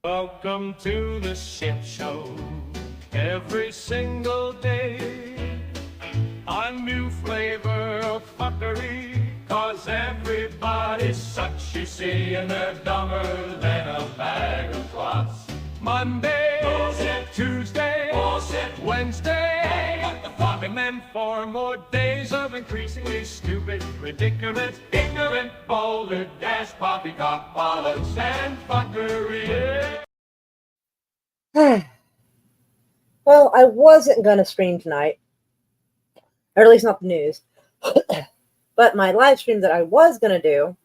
Welcome to the shit show. Every single day, a new flavor of fuckery. Cause everybody sucks, you see, and they're dumber than a bag of clots. Monday, bullshit. Tuesday, bullshit. Wednesday, what the fuck? And then 4 more days of increasingly stupid, ridiculous, ignorant, boulder dash, poppycock, bollocks, and fuckery. Well, I wasn't going to stream tonight, or at least not the news, but my live stream that I was going to do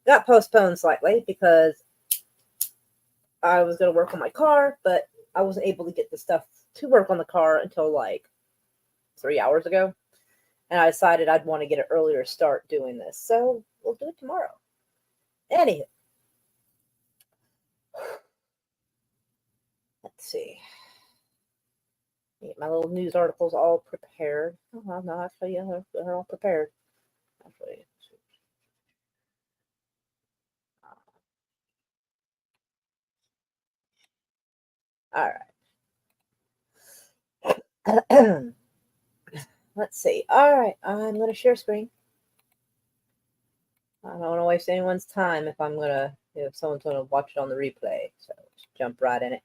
got postponed slightly because I was going to work on my car, but I wasn't able to get the stuff to work on the car until like 3 hours ago, and I decided I'd want to get an earlier start doing this, so we'll do it tomorrow. Anywho, let's see. Get my little news articles all prepared. Oh, no, actually, yeah, they're all prepared. Actually, all right. Let's see. All right, I'm going to share screen. I don't want to waste anyone's time if someone's going to watch it on the replay. So just jump right in it.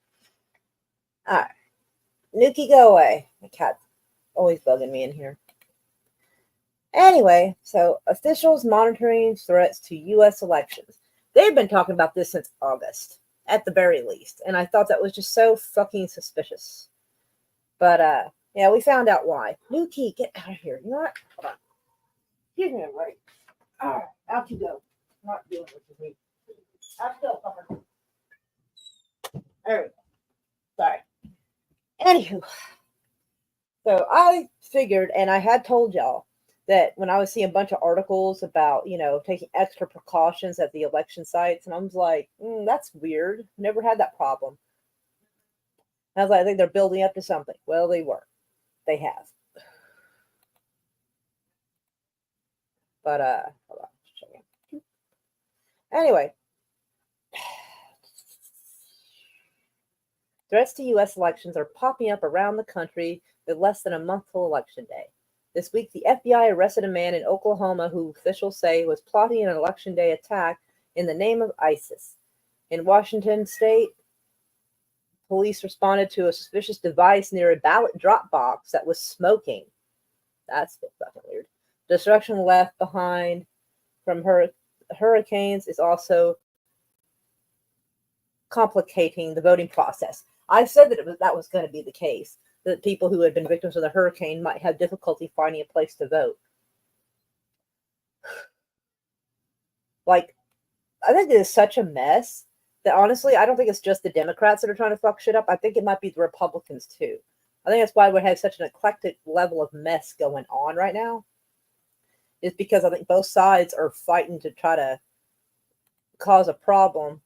All right. Nuki, go away. My cat's always bugging me in here. Anyway, so officials monitoring threats to U.S. elections. They've been talking about this since August, at the very least. And I thought that was just so fucking suspicious. But, yeah, we found out why. Nuki, get out of here. You know what? Hold on. Give me a break. All right, out you go. I'm not doing this with me. Out you go, fucker. There we go. Sorry. Anywho, so I figured, and I had told y'all, that when I was seeing a bunch of articles about, taking extra precautions at the election sites, and I was like, that's weird. Never had that problem. And I was like, I think they're building up to something. Well, they were. They have. But, hold on. Anyway. Threats to U.S. elections are popping up around the country with less than a month till Election Day. This week, the FBI arrested a man in Oklahoma who officials say was plotting an Election Day attack in the name of ISIS. In Washington state, police responded to a suspicious device near a ballot drop box that was smoking. That's fucking weird. Destruction left behind from hurricanes is also complicating the voting process. I said that was going to be the case, that people who had been victims of the hurricane might have difficulty finding a place to vote. Like, I think it is such a mess that honestly, I don't think it's just the Democrats that are trying to fuck shit up. I think it might be the Republicans too. I think that's why we have such an eclectic level of mess going on right now. Is because I think both sides are fighting to try to cause a problem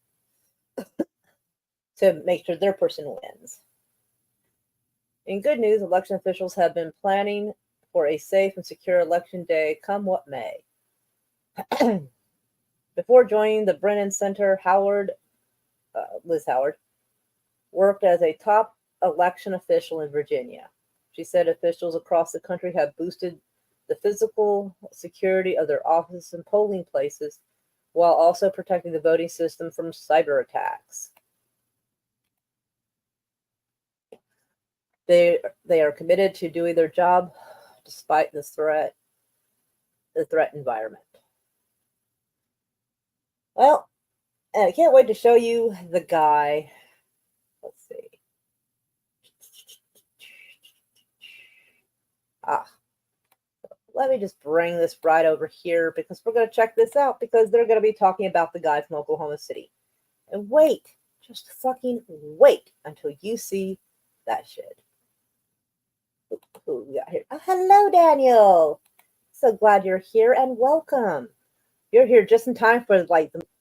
to make sure their person wins. In good news, election officials have been planning for a safe and secure election day, come what may. Before joining the Brennan Center, Liz Howard, worked as a top election official in Virginia. She said officials across the country have boosted the physical security of their offices and polling places while also protecting the voting system from cyber attacks. They are committed to doing their job despite the threat environment. Well, and I can't wait to show you the guy. Let's see. Let me just bring this right over here because we're going to check this out because they're going to be talking about the guy from Oklahoma City. And wait, just fucking wait until you see that shit. Who we got here? Oh, hello, Daniel. So glad you're here and welcome. You're here just in time for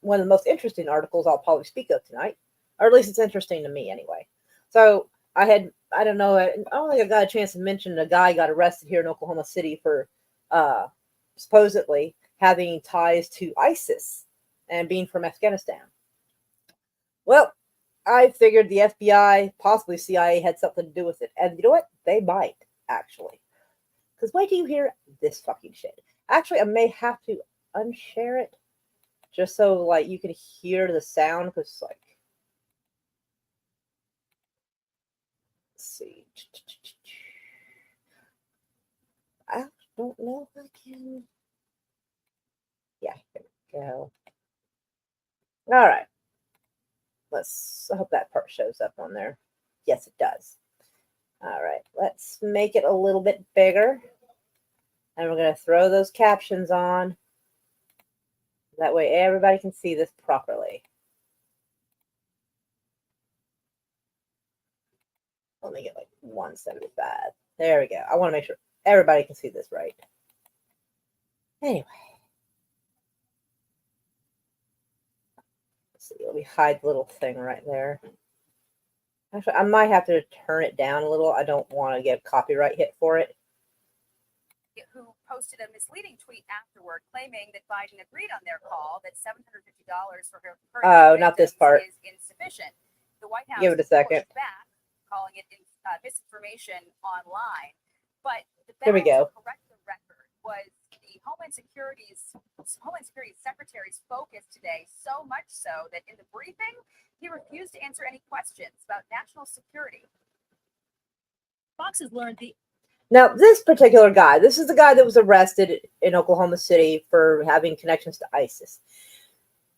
one of the most interesting articles I'll probably speak of tonight, or at least it's interesting to me anyway. So I don't think I got a chance to mention a guy got arrested here in Oklahoma City for supposedly having ties to ISIS and being from Afghanistan. Well, I figured the FBI, possibly CIA, had something to do with it. And you know what? They might, actually. Because wait till you hear this fucking shit. Actually, I may have to unshare it just so, like, you can hear the sound. Because, like, let's see. I don't know if I can. Yeah, here we go. All right. I hope that part shows up on there. Yes, it does. All right, let's make it a little bit bigger. And we're going to throw those captions on. That way everybody can see this properly. Let me get like 175. There we go. I want to make sure everybody can see this right. Anyway. Let's see. Let me hide the little thing right there. Actually, I might have to turn it down a little. I don't want to get a copyright hit for it. Who posted a misleading tweet afterward claiming that Biden agreed on their call that $750 for her not this part. is insufficient. The White House Give it a second. pushed back, calling it misinformation online. But the Here we go. to correct the record was the Homeland Security Secretary's focus today, so much so that in the briefing, he refused to answer any questions about national security. Fox has learned Now, this particular guy, this is the guy that was arrested in Oklahoma City for having connections to ISIS.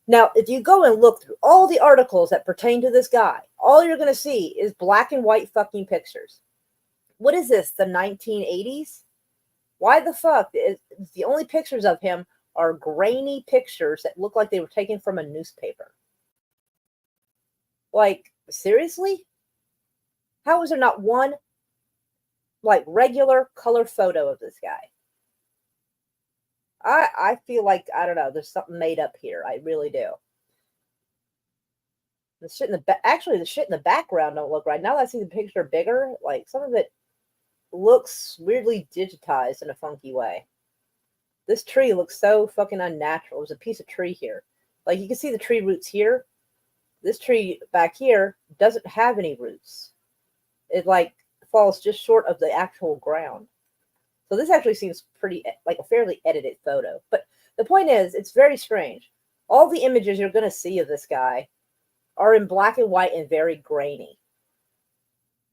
Now, if you go and look through all the articles that pertain to this guy, all you're going to see is black and white fucking pictures. What is this, the 1980s? Why the fuck? The only pictures of him are grainy pictures that look like they were taken from a newspaper. Like, seriously? How is there not one like regular color photo of this guy? I feel like, I don't know, there's something made up here. I really do. The shit in the shit in the background don't look right. Now that I see the picture bigger, like some of it looks weirdly digitized in a funky way. This tree looks so fucking unnatural. There's a piece of tree here. Like you can see the tree roots here. This tree back here doesn't have any roots. It like falls just short of the actual ground. So this actually seems pretty like a fairly edited photo. But the point is, it's very strange. All the images you're going to see of this guy are in black and white and very grainy.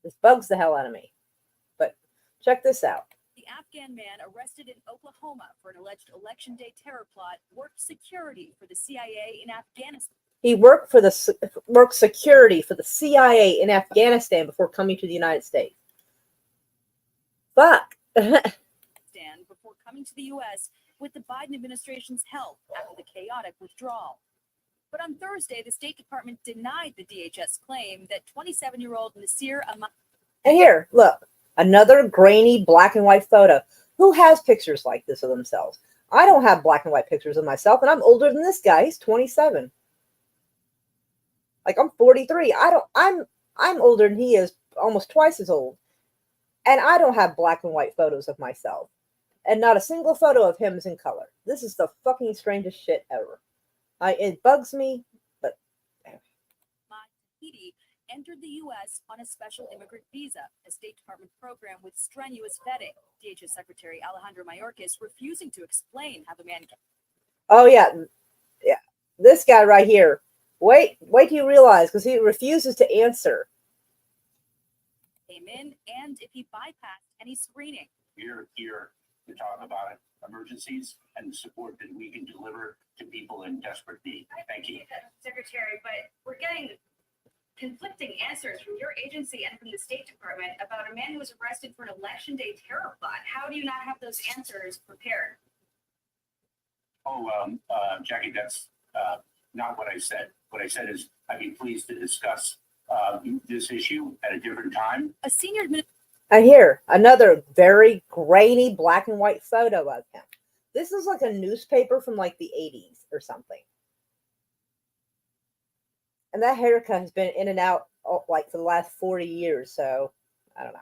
This bugs the hell out of me. But check this out. The Afghan man arrested in Oklahoma for an alleged election day terror plot worked security for the CIA in Afghanistan. He worked security for the CIA in Afghanistan before coming to the United States. Fuck. Before coming to the U.S. with the Biden administration's help after the chaotic withdrawal. But on Thursday, the State Department denied the DHS claim that 27-year-old Nasir Ahmad. And here, look, another grainy black and white photo. Who has pictures like this of themselves? I don't have black and white pictures of myself, and I'm older than this guy. He's 27. Like I'm 43. I'm older than he is, almost twice as old. And I don't have black and white photos of myself. And not a single photo of him is in color. This is the fucking strangest shit ever. It bugs me, but... Tahiti entered the U.S. on a special immigrant visa, a State Department program with strenuous vetting. DHS Secretary Alejandro Mayorkas refusing to explain how the man... Oh, yeah. Yeah. This guy right here. Wait till you realize, because he refuses to answer. Came in, and if he bypassed any screening. We're here to talk about emergencies and the support that we can deliver to people in desperate need. Thank you. Secretary, but we're getting conflicting answers from your agency and from the State Department about a man who was arrested for an election day terror plot. How do you not have those answers prepared? Jackie, that's not what I said. What I said is I'd be pleased to discuss this issue at a different time. A senior administrator. And here, another very grainy black and white photo of him. This is like a newspaper from like the 80s or something. And that haircut has been in and out like for the last 40 years. So, I don't know.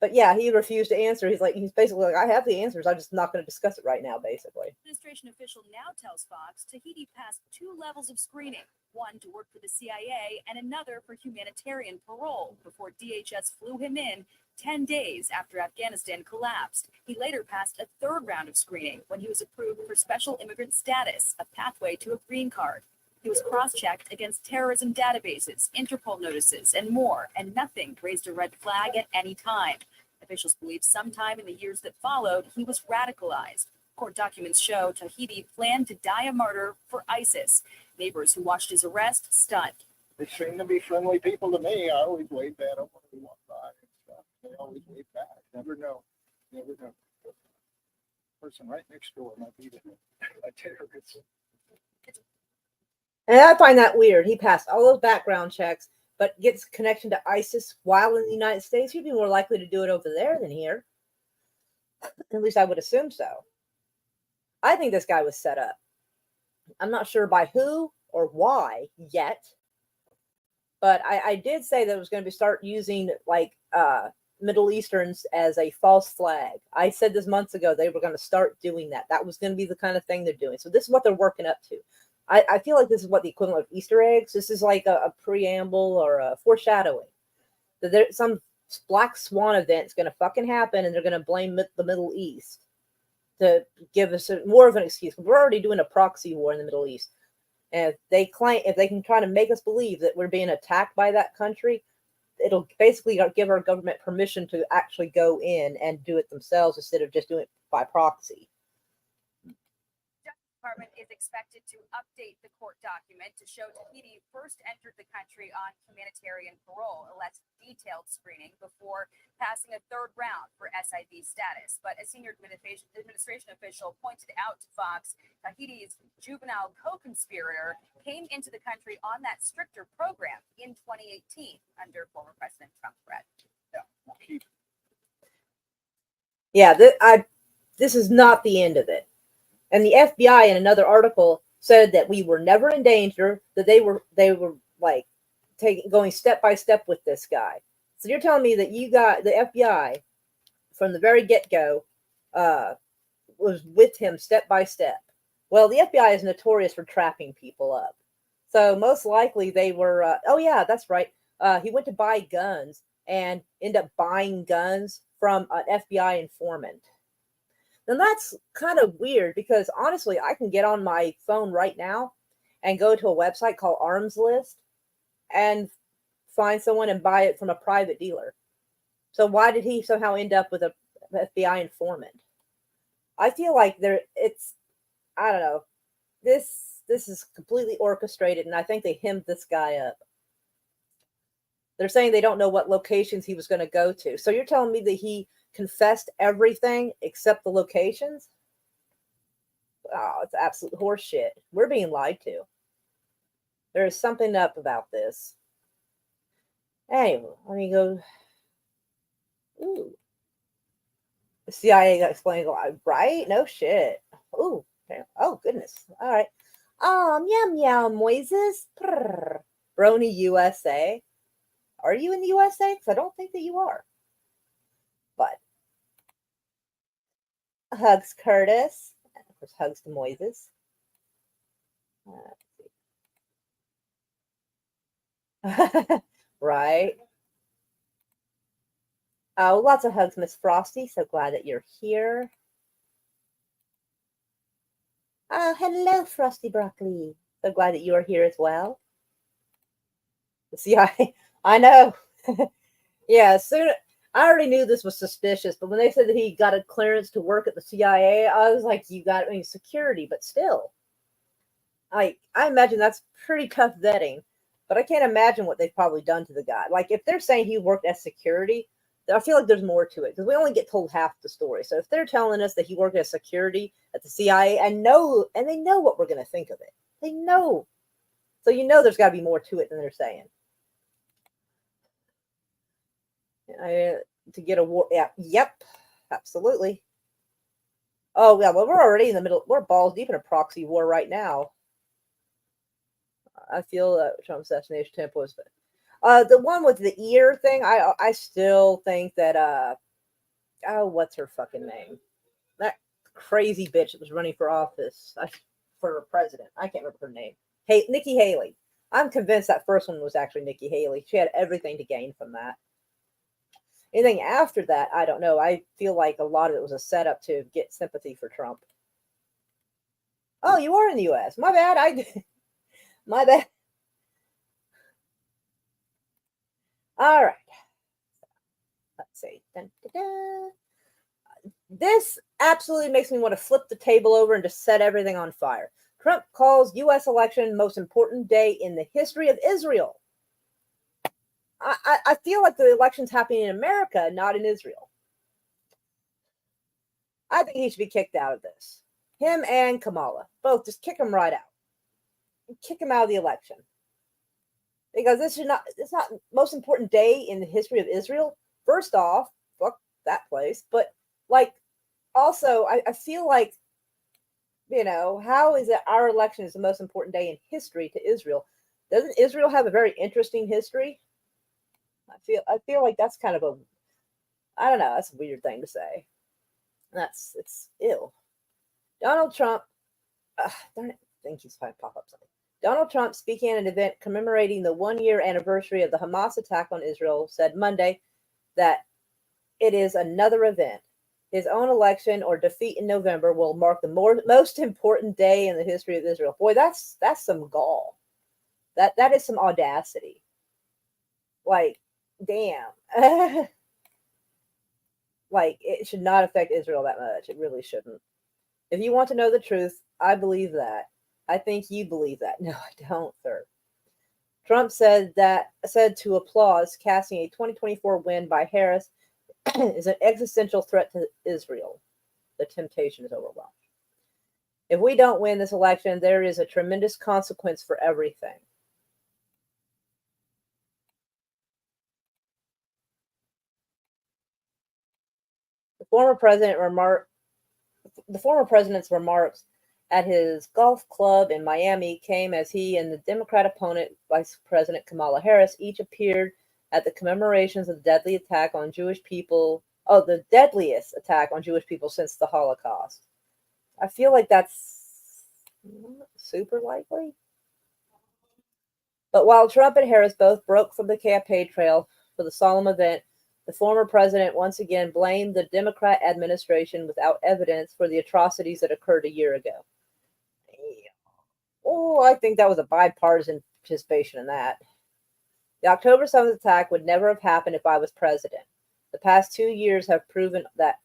But yeah, he refused to answer. He's basically like, I have the answers. I'm just not going to discuss it right now, basically. Administration official now tells Fox Tahiti passed 2 levels of screening, one to work for the CIA and another for humanitarian parole, before DHS flew him in 10 days after Afghanistan collapsed. He later passed a 3rd round of screening when he was approved for special immigrant status, a pathway to a green card. He was cross-checked against terrorism databases, Interpol notices, and more, and nothing raised a red flag at any time. Officials believe sometime in the years that followed, he was radicalized. Court documents show Tahiti planned to die a martyr for ISIS. Neighbors who watched his arrest stunned. They seem to be friendly people to me. I always wave at them when we walk by and stuff. They always wave back. Never know. Never know. Person right next door might be a terrorist. And I find that weird. He passed all those background checks, but gets connection to ISIS while in the United States. He'd be more likely to do it over there than here. At least I would assume so. I think this guy was set up. I'm not sure by who or why yet, but I did say that it was going to be start using like Middle Easterns as a false flag. I said this months ago they were going to start doing that. That was going to be the kind of thing they're doing. So this is what they're working up to. I feel like this is what the equivalent of Easter eggs. This is like a preamble or a foreshadowing that there's some black swan event is going to fucking happen, and they're going to blame the Middle East to give us more of an excuse. We're already doing a proxy war in the Middle East, and if they can try to make us believe that we're being attacked by that country, it'll basically give our government permission to actually go in and do it themselves instead of just doing it by proxy. Department is expected to update the court document to show Tahiti first entered the country on humanitarian parole, a less detailed screening, before passing a 3rd round for SIV status. But a senior administration official pointed out to Fox, Tahiti's juvenile co-conspirator came into the country on that stricter program in 2018 under former President Trump's threat. Yeah, this is not the end of it. And the FBI in another article said that we were never in danger, that they were like going step by step with this guy. So you're telling me that you got the FBI from the very get-go was with him step by step. Well, the FBI is notorious for trapping people up. So most likely they were, oh yeah, that's right. He went to buy guns and ended up buying guns from an FBI informant. And that's kind of weird because honestly, I can get on my phone right now and go to a website called Arms List and find someone and buy it from a private dealer. So why did he somehow end up with a FBI informant? I feel like I don't know. This is completely orchestrated, and I think they hemmed this guy up. They're saying they don't know what locations he was going to go to. So you're telling me that he confessed everything except the locations? Oh, it's absolute horseshit. We're being lied to. There is something up about this. Anyway, let me go. Ooh. The CIA explains why, right? No shit. Ooh. Oh, goodness. All right. Meow meow Moises. Brony USA. Are you in the USA? Because I don't think that you are. But hugs Curtis. And of course, hugs to Moises. Right. Oh, lots of hugs, Miss Frosty. So glad that you're here. Oh, hello, Frosty Broccoli. So glad that you are here as well. See, I know. Yeah, soon. I already knew this was suspicious, but when they said that he got a clearance to work at the CIA, I was like, you got security, but still. I imagine that's pretty tough vetting, but I can't imagine what they've probably done to the guy. Like, if they're saying he worked as security, I feel like there's more to it, because we only get told half the story. So if they're telling us that he worked as security at the CIA, and they know what we're going to think of it. They know. So there's got to be more to it than they're saying. To get a war, yeah, yep, absolutely. Oh yeah, well, we're already in the middle. We're balls deep in a proxy war right now. I feel Trump assassination tempo is the one with the ear thing. I still think that oh, what's her fucking name? That crazy bitch that was running for office for president. I can't remember her name. Hey, Nikki Haley. I'm convinced that first one was actually Nikki Haley. She had everything to gain from that. Anything after that, I don't know. I feel like a lot of it was a setup to get sympathy for Trump. Oh, you are in the U.S. My bad. My bad. All right. Let's see. Dun, dun, dun. This absolutely makes me want to flip the table over and just set everything on fire. Trump calls U.S. election most important day in the history of Israel. I feel like the election's happening in America, not in Israel. I think he should be kicked out of this. Him and Kamala, both, just kick him right out. Kick him out of the election. Because it's not the most important day in the history of Israel. First off, fuck that place. But like, also, I feel like, how is it our election is the most important day in history to Israel? Doesn't Israel have a very interesting history? I feel like that's kind of I don't know, that's a weird thing to say. It's ew. Donald Trump, darn it, I think he's trying to pop up something. Donald Trump, speaking at an event commemorating the 1-year anniversary of the Hamas attack on Israel, said Monday that it is another event. His own election or defeat in November will mark the most important day in the history of Israel. Boy, that's some gall. That is some audacity. Like, damn. Like, it should not affect Israel that much. It really shouldn't. If you want to know the truth, I believe that. I think you believe that. No, I don't, sir. Trump said to applause casting a 2024 win by Harris is an existential threat to Israel. The temptation is overwhelming. If we don't win this election, there is a tremendous consequence for everything. The former president's remarks at his golf club in Miami came as he and the Democrat opponent, Vice President Kamala Harris, each appeared at the commemorations of the deadliest attack on Jewish people since the Holocaust. I feel like that's super likely. But while Trump and Harris both broke from the campaign trail for the solemn event, the former president once again blamed the Democrat administration without evidence for the atrocities that occurred a year ago. Oh, I think that was a bipartisan participation in that. The October 7th attack would never have happened if I was president. The past 2 years have proven that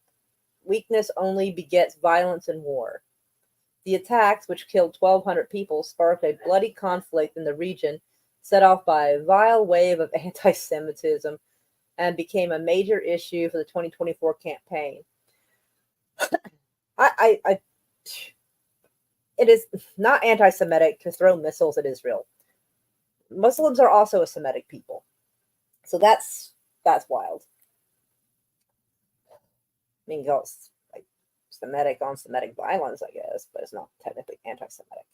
weakness only begets violence and war. The attacks, which killed 1,200 people, sparked a bloody conflict in the region, set off by a vile wave of anti-Semitism, and became a major issue for the 2024 campaign. It is not anti-Semitic to throw missiles at Israel. Muslims are also a Semitic people. So that's wild. I mean, it's like Semitic on Semitic violence, I guess, but it's not technically anti-Semitic.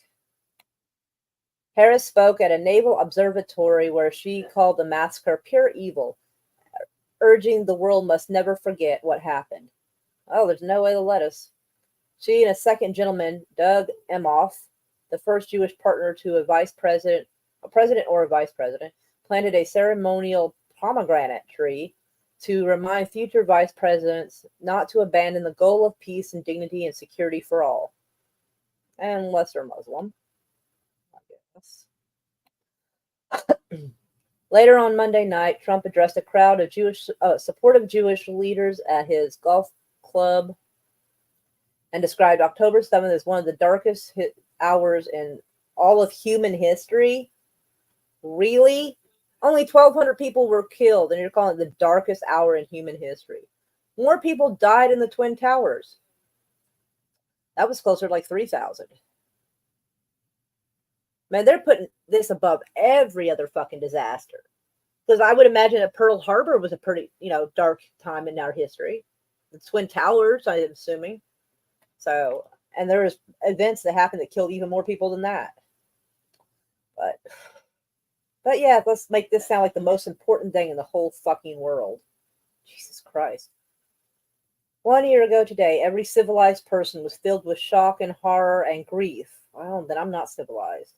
Harris spoke at a naval observatory where she called the massacre pure evil, urging the world must never forget what happened. Oh, there's no way to let us. She and a second gentleman, Doug Emhoff, the first Jewish partner to a president or a vice president, planted a ceremonial pomegranate tree to remind future vice presidents not to abandon the goal of peace and dignity and security for all. Unless they're Muslim, I guess. Later on Monday night, Trump addressed a crowd of supportive Jewish leaders at his golf club and described October 7th as one of the darkest hours in all of human history. Really? Only 1,200 people were killed, and you're calling it the darkest hour in human history. More people died in the Twin Towers. That was closer to like 3,000. Man, they're putting this above every other fucking disaster. Because I would imagine that Pearl Harbor was a pretty, dark time in our history. The Twin Towers, I'm assuming. So, and there was events that happened that killed even more people than that. But yeah, let's make this sound like the most important thing in the whole fucking world. Jesus Christ. 1 year ago today, every civilized person was filled with shock and horror and grief. Well, then I'm not civilized.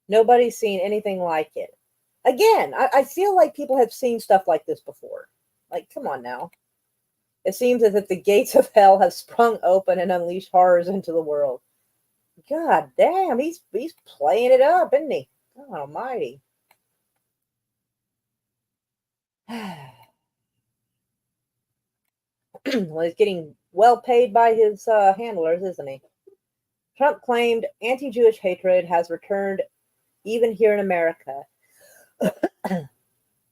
Nobody's seen anything like it. Again, I feel like people have seen stuff like this before. Like, come on now. It seems as if the gates of hell have sprung open and unleashed horrors into the world. God damn, he's playing it up, isn't he? God almighty. Well, he's getting well paid by his handlers, isn't he? Trump claimed anti-Jewish hatred has returned even here in America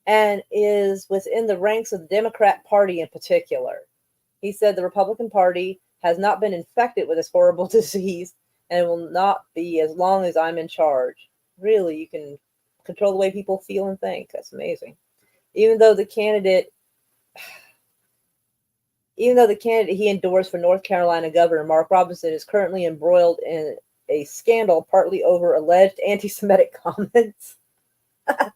and is within the ranks of the Democrat Party in particular. He said the Republican Party has not been infected with this horrible disease and will not be as long as I'm in charge. Really, you can control the way people feel and think. That's amazing. Even though the candidate he endorsed for North Carolina Governor, Mark Robinson, is currently embroiled in a scandal partly over alleged anti-Semitic comments. I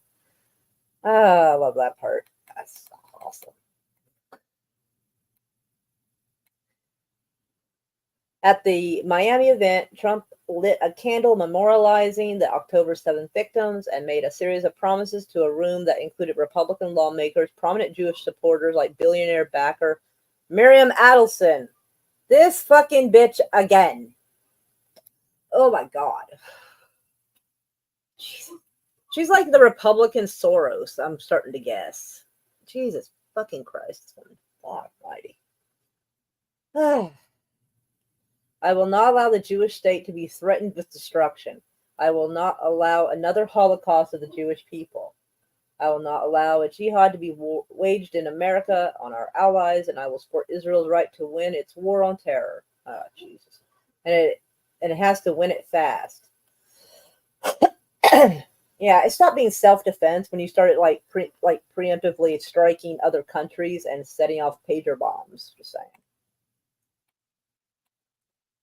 love that part. That's awesome. At the Miami event, Trump lit a candle memorializing the October 7th victims and made a series of promises to a room that included Republican lawmakers, prominent Jewish supporters like billionaire backer Miriam Adelson. This fucking bitch again. Oh my God. She's like the Republican Soros, I'm starting to guess. Jesus fucking Christ. God almighty. I will not allow the Jewish state to be threatened with destruction. I will not allow another Holocaust of the Jewish people. I will not allow a jihad to be waged in America on our allies, and I will support Israel's right to win its war on terror. Oh, Jesus. And it has to win it fast. Yeah, it stopped being self-defense when you started preemptively striking other countries and setting off pager bombs. Just saying.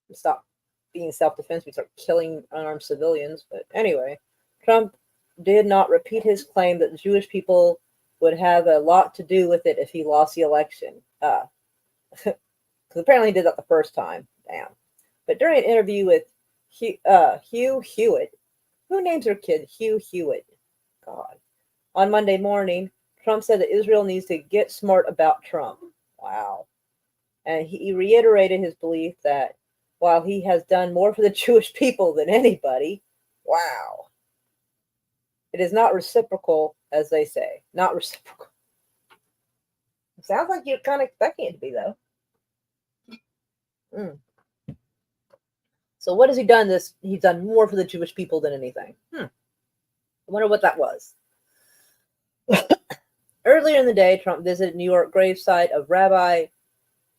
It stopped being self-defense. We start killing unarmed civilians. But anyway, Trump did not repeat his claim that the Jewish people would have a lot to do with it if he lost the election. Because apparently he did that the first time. Damn. But during an interview with Hugh Hewitt, who names their kid Hugh Hewitt? God. On Monday morning, Trump said that Israel needs to get smart about Trump. Wow. And he reiterated his belief that while he has done more for the Jewish people than anybody, wow, it is not reciprocal, as they say. Not reciprocal. It sounds like you're kind of expecting it to be, though. So what has he done? He's done more for the Jewish people than anything. I wonder what that was. Earlier in the day, Trump visited New York gravesite of Rabbi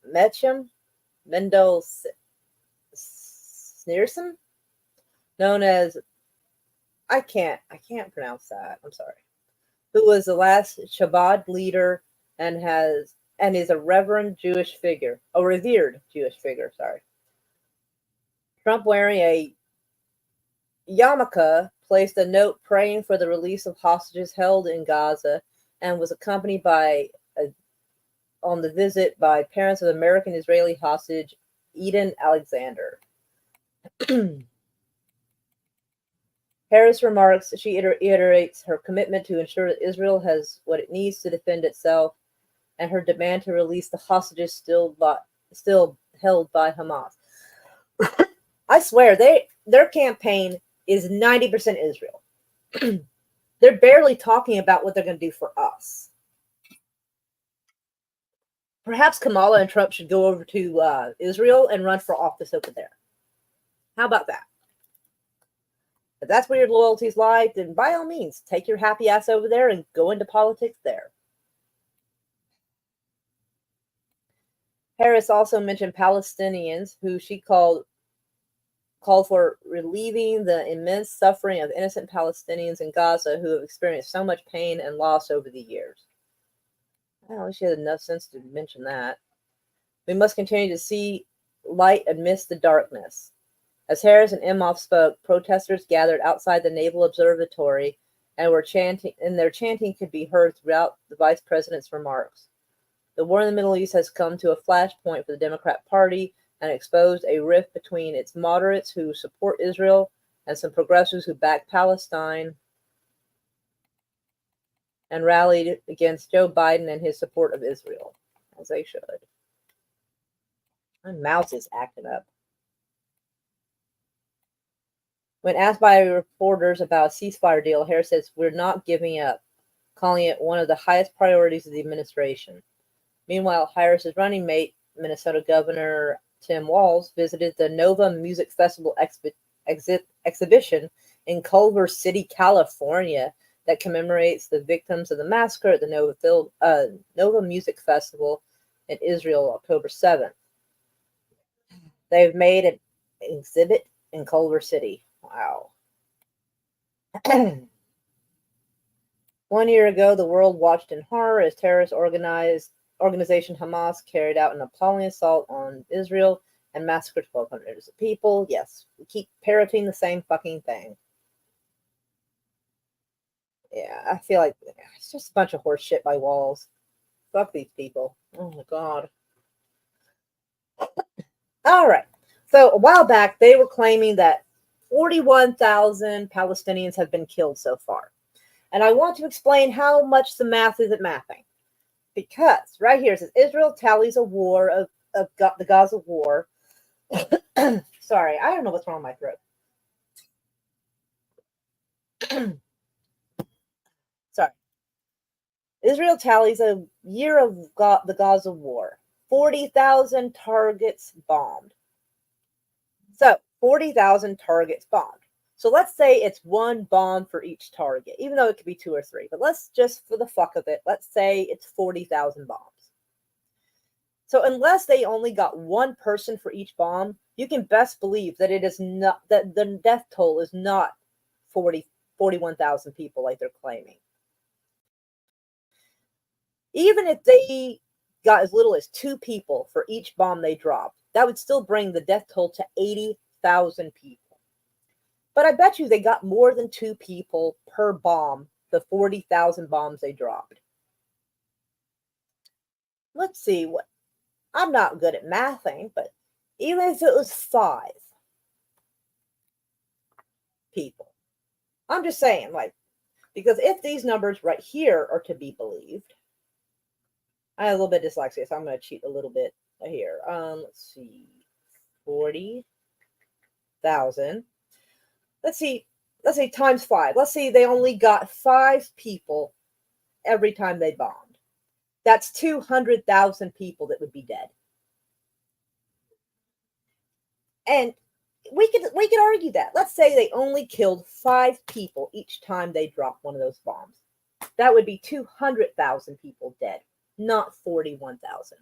Mendel Schneerson, known as I can't pronounce that. I'm sorry. Who was the last Chabad leader and is a revered Jewish figure. Sorry. Trump, wearing a yarmulke, placed a note praying for the release of hostages held in Gaza and was accompanied on the visit by parents of American-Israeli hostage Eden Alexander. Harris remarks she reiterates her commitment to ensure that Israel has what it needs to defend itself and her demand to release the hostages still held by Hamas. I swear, their campaign is 90% Israel. They're barely talking about what they're going to do for us. Perhaps Kamala and Trump should go over to Israel and run for office over there. How about that? If that's where your loyalties lie, then by all means, take your happy ass over there and go into politics there. Harris also mentioned Palestinians, who she called for relieving the immense suffering of innocent Palestinians in Gaza who have experienced so much pain and loss over the years. I don't know, she had enough sense to mention that. We must continue to see light amidst the darkness. As Harris and Imhoff spoke, protesters gathered outside the Naval Observatory and were chanting, and their chanting could be heard throughout the vice president's remarks. The war in the Middle East has come to a flashpoint for the Democrat Party and exposed a rift between its moderates who support Israel and some progressives who back Palestine and rallied against Joe Biden and his support of Israel, as they should. My mouse is acting up. When asked by reporters about a ceasefire deal, Harris says, "We're not giving up," calling it one of the highest priorities of the administration. Meanwhile, Harris's running mate, Minnesota Governor Tim Walz, visited the Nova Music Festival exhibition in Culver City, California, that commemorates the victims of the massacre at the Nova Music Festival in Israel, October 7th. They've made an exhibit in Culver City. Wow. 1 year ago, the world watched in horror as terrorist organization Hamas carried out an appalling assault on Israel and massacred 1,200 innocent people. Yes, we keep parroting the same fucking thing. Yeah, I feel like it's just a bunch of horse shit by Walls. Fuck these people. Oh my god. All right. So a while back, they were claiming that 41,000 Palestinians have been killed so far. And I want to explain how much the math isn't mathing. Because right here it says Israel tallies a war of the Gaza war. Sorry, I don't know what's wrong with my throat. Sorry. Israel tallies a year of the Gaza war. 40,000 targets bombed. So 40,000 targets bombed. So let's say it's one bomb for each target, even though it could be 2 or 3. But let's just, for the fuck of it, let's say it's 40,000 bombs. So unless they only got one person for each bomb, you can best believe that it is not, that the death toll is not 41,000 people like they're claiming. Even if they got as little as 2 people for each bomb they dropped, that would still bring the death toll to 80,000 people. But I bet you they got more than 2 people per bomb, the 40,000 bombs they dropped. Let's see what, I'm not good at mathing, but even if it was 5 people, I'm just saying, like, because if these numbers right here are to be believed, I have a little bit of dyslexia, so I'm going to cheat a little bit here. Let's see, 40,000. Let's say times 5. Let's say they only got 5 people every time they bombed. That's 200,000 people that would be dead. And we could argue that. Let's say they only killed 5 people each time they dropped one of those bombs. That would be 200,000 people dead, not 41,000.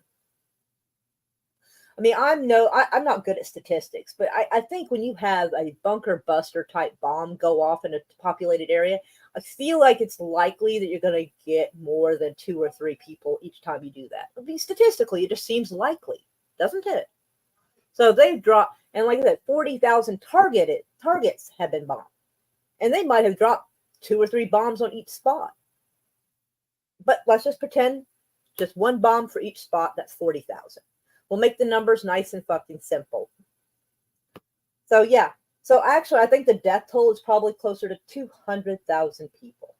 I mean, I'm not good at statistics, but I think when you have a bunker buster type bomb go off in a populated area, I feel like it's likely that you're going to get more than 2 or 3 people each time you do that. I mean, statistically, it just seems likely, doesn't it? So they've dropped, and like I said, 40,000 targets have been bombed. And they might have dropped 2 or 3 bombs on each spot. But let's just pretend just 1 bomb for each spot, that's 40,000. We'll make the numbers nice and fucking simple. So yeah. So actually, I think the death toll is probably closer to 200,000 people.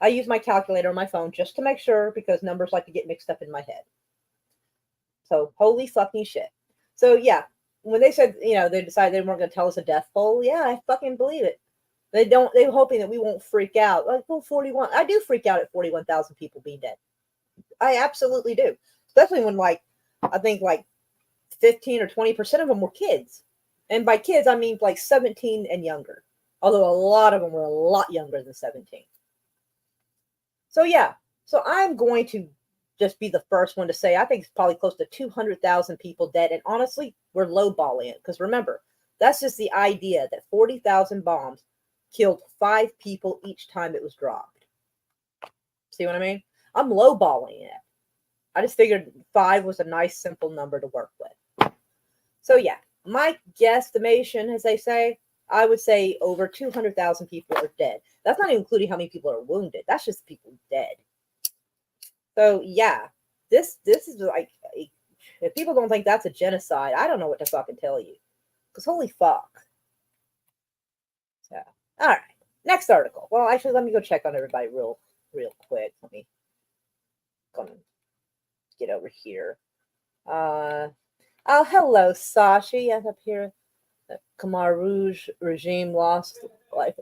I use my calculator on my phone just to make sure because numbers like to get mixed up in my head. So holy fucking shit. So yeah, when they said, they decided they weren't going to tell us a death toll, yeah, I fucking believe it. They're hoping that we won't freak out. Like, well, 41. I do freak out at 41,000 people being dead. I absolutely do. Especially when I think 15 or 20% of them were kids. And by kids, I mean 17 and younger. Although a lot of them were a lot younger than 17. So yeah. So I'm going to just be the first one to say I think it's probably close to 200,000 people dead. And honestly, we're lowballing it. Because remember, that's just the idea that 40,000 bombs killed 5 people each time it was dropped. See what I mean? I'm lowballing it. I just figured 5 was a nice, simple number to work with. So yeah, my guesstimation, as they say, I would say over 200,000 people are dead. That's not even including how many people are wounded. That's just people dead. So yeah, this is like, if people don't think that's a genocide, I don't know what to fucking tell you. Because holy fuck. So, all right. Next article. Well, actually, let me go check on everybody real quick. Let me go and get over here. Oh, hello, Sashi. Yes, up here. The Khmer Rouge regime lost life.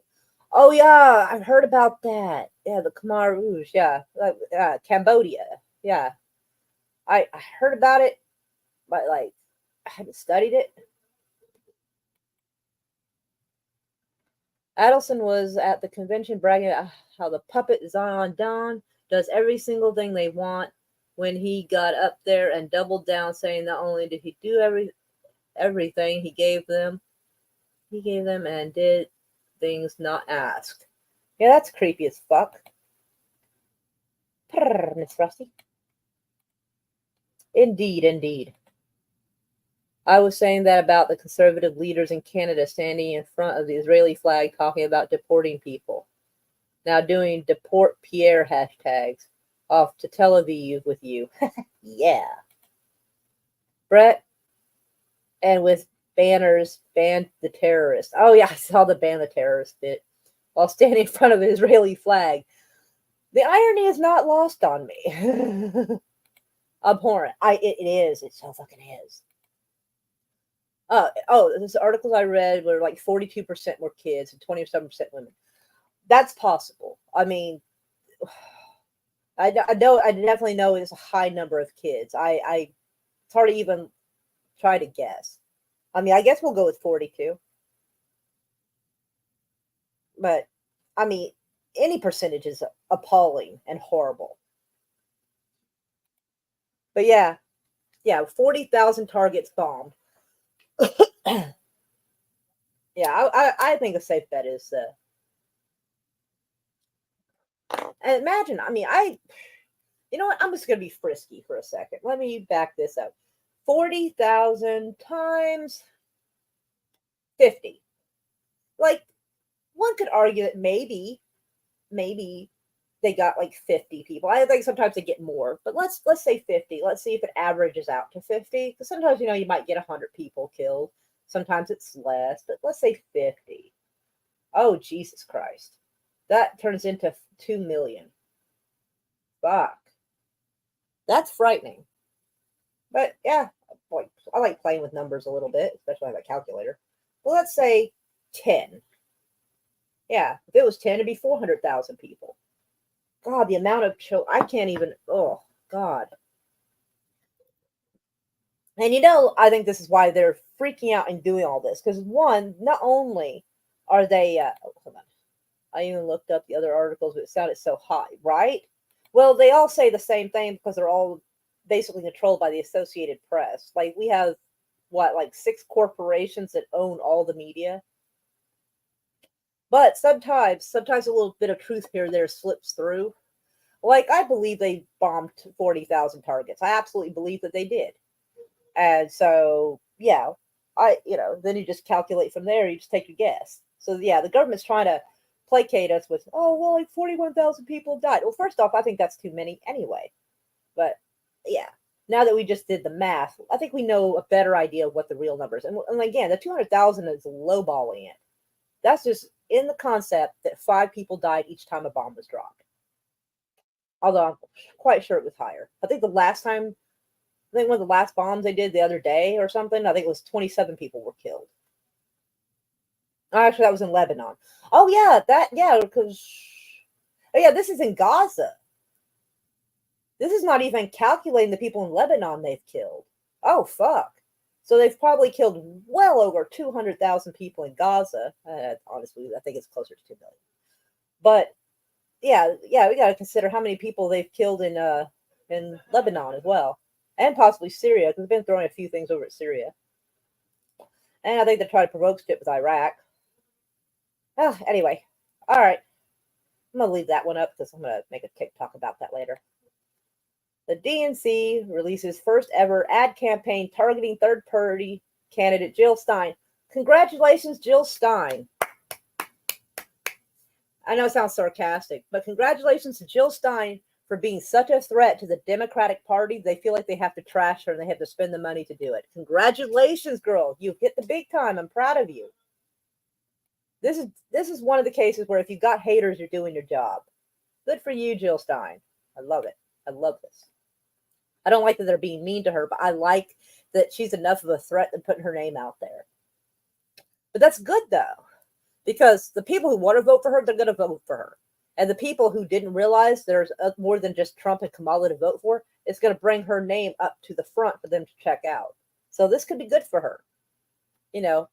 Oh, yeah, I've heard about that. Yeah, the Khmer Rouge. Yeah, Cambodia. Yeah. I heard about it, but, like, I haven't studied it. Adelson was at the convention bragging about how the puppet Zion Don does every single thing they want. When he got up there and doubled down, saying not only did he do everything he gave them and did things not asked. Yeah, that's creepy as fuck. Miss Rusty. Indeed. I was saying that about the conservative leaders in Canada standing in front of the Israeli flag talking about deporting people. Now doing deport Pierre hashtags. Off to Tel Aviv with you. Yeah. Brett, and with banners, ban the terrorists. Oh yeah, I saw the ban the terrorist bit. While standing in front of an Israeli flag. The irony is not lost on me. Abhorrent. It is. It so fucking is. These articles I read were like 42% were kids and 27% women. That's possible. I mean, I definitely know it's a high number of kids. It's hard to even try to guess. I mean, I guess we'll go with 42. But, I mean, any percentage is appalling and horrible. But yeah, 40,000 targets bombed. Yeah, I think a safe bet is and imagine, I mean, you know what? I'm just going to be frisky for a second. Let me back this up. 40,000 times 50. Like, one could argue that maybe they got like 50 people. I think sometimes they get more, but let's say 50. Let's see if it averages out to 50. Because sometimes, you might get 100 people killed. Sometimes it's less, but let's say 50. Oh, Jesus Christ. That turns into 2 million. Fuck. That's frightening. But yeah, I like playing with numbers a little bit, especially with a calculator. Well, let's say 10. Yeah, if it was 10, it'd be 400,000 people. God, the amount of children, I can't even, oh, God. And I think this is why they're freaking out and doing all this. Because one, not only are they, hold on. I even looked up the other articles, but it sounded so high, right? Well, they all say the same thing because they're all basically controlled by the Associated Press. Like, we have, 6 corporations that own all the media? But sometimes a little bit of truth here or there slips through. Like, I believe they bombed 40,000 targets. I absolutely believe that they did. And so, yeah, then you just calculate from there. You just take your guess. So, yeah, the government's trying to placate us with, 41,000 people died. Well, first off, I think that's too many anyway. But, yeah, now that we just did the math, I think we know a better idea of what the real numbers. And again, the 200,000 is lowballing it. That's just in the concept that 5 people died each time a bomb was dropped. Although I'm quite sure it was higher. I think one of the last bombs they did the other day or something, I think it was 27 people were killed. Actually, that was in Lebanon. Oh, yeah, because this is in Gaza. This is not even calculating the people in Lebanon they've killed. Oh, fuck. So they've probably killed well over 200,000 people in Gaza. Honestly, I think it's closer to 2 million. But yeah, we got to consider how many people they've killed in Lebanon as well, and possibly Syria, because they've been throwing a few things over at Syria. And I think they try to provoke shit with Iraq. Anyway, all right. I'm going to leave that one up because I'm going to make a TikTok about that later. The DNC releases first ever ad campaign targeting third-party candidate Jill Stein. Congratulations, Jill Stein. I know it sounds sarcastic, but congratulations to Jill Stein for being such a threat to the Democratic Party, they feel like they have to trash her and they have to spend the money to do it. Congratulations, girl. You've hit the big time. I'm proud of you. This is one of the cases where if you've got haters, you're doing your job. Good for you, Jill Stein. I love it. I love this. I don't like that they're being mean to her, but I like that she's enough of a threat than putting her name out there. But that's good, though, because the people who want to vote for her, they're going to vote for her. And the people who didn't realize there's more than just Trump and Kamala to vote for, it's going to bring her name up to the front for them to check out. So this could be good for her. You know,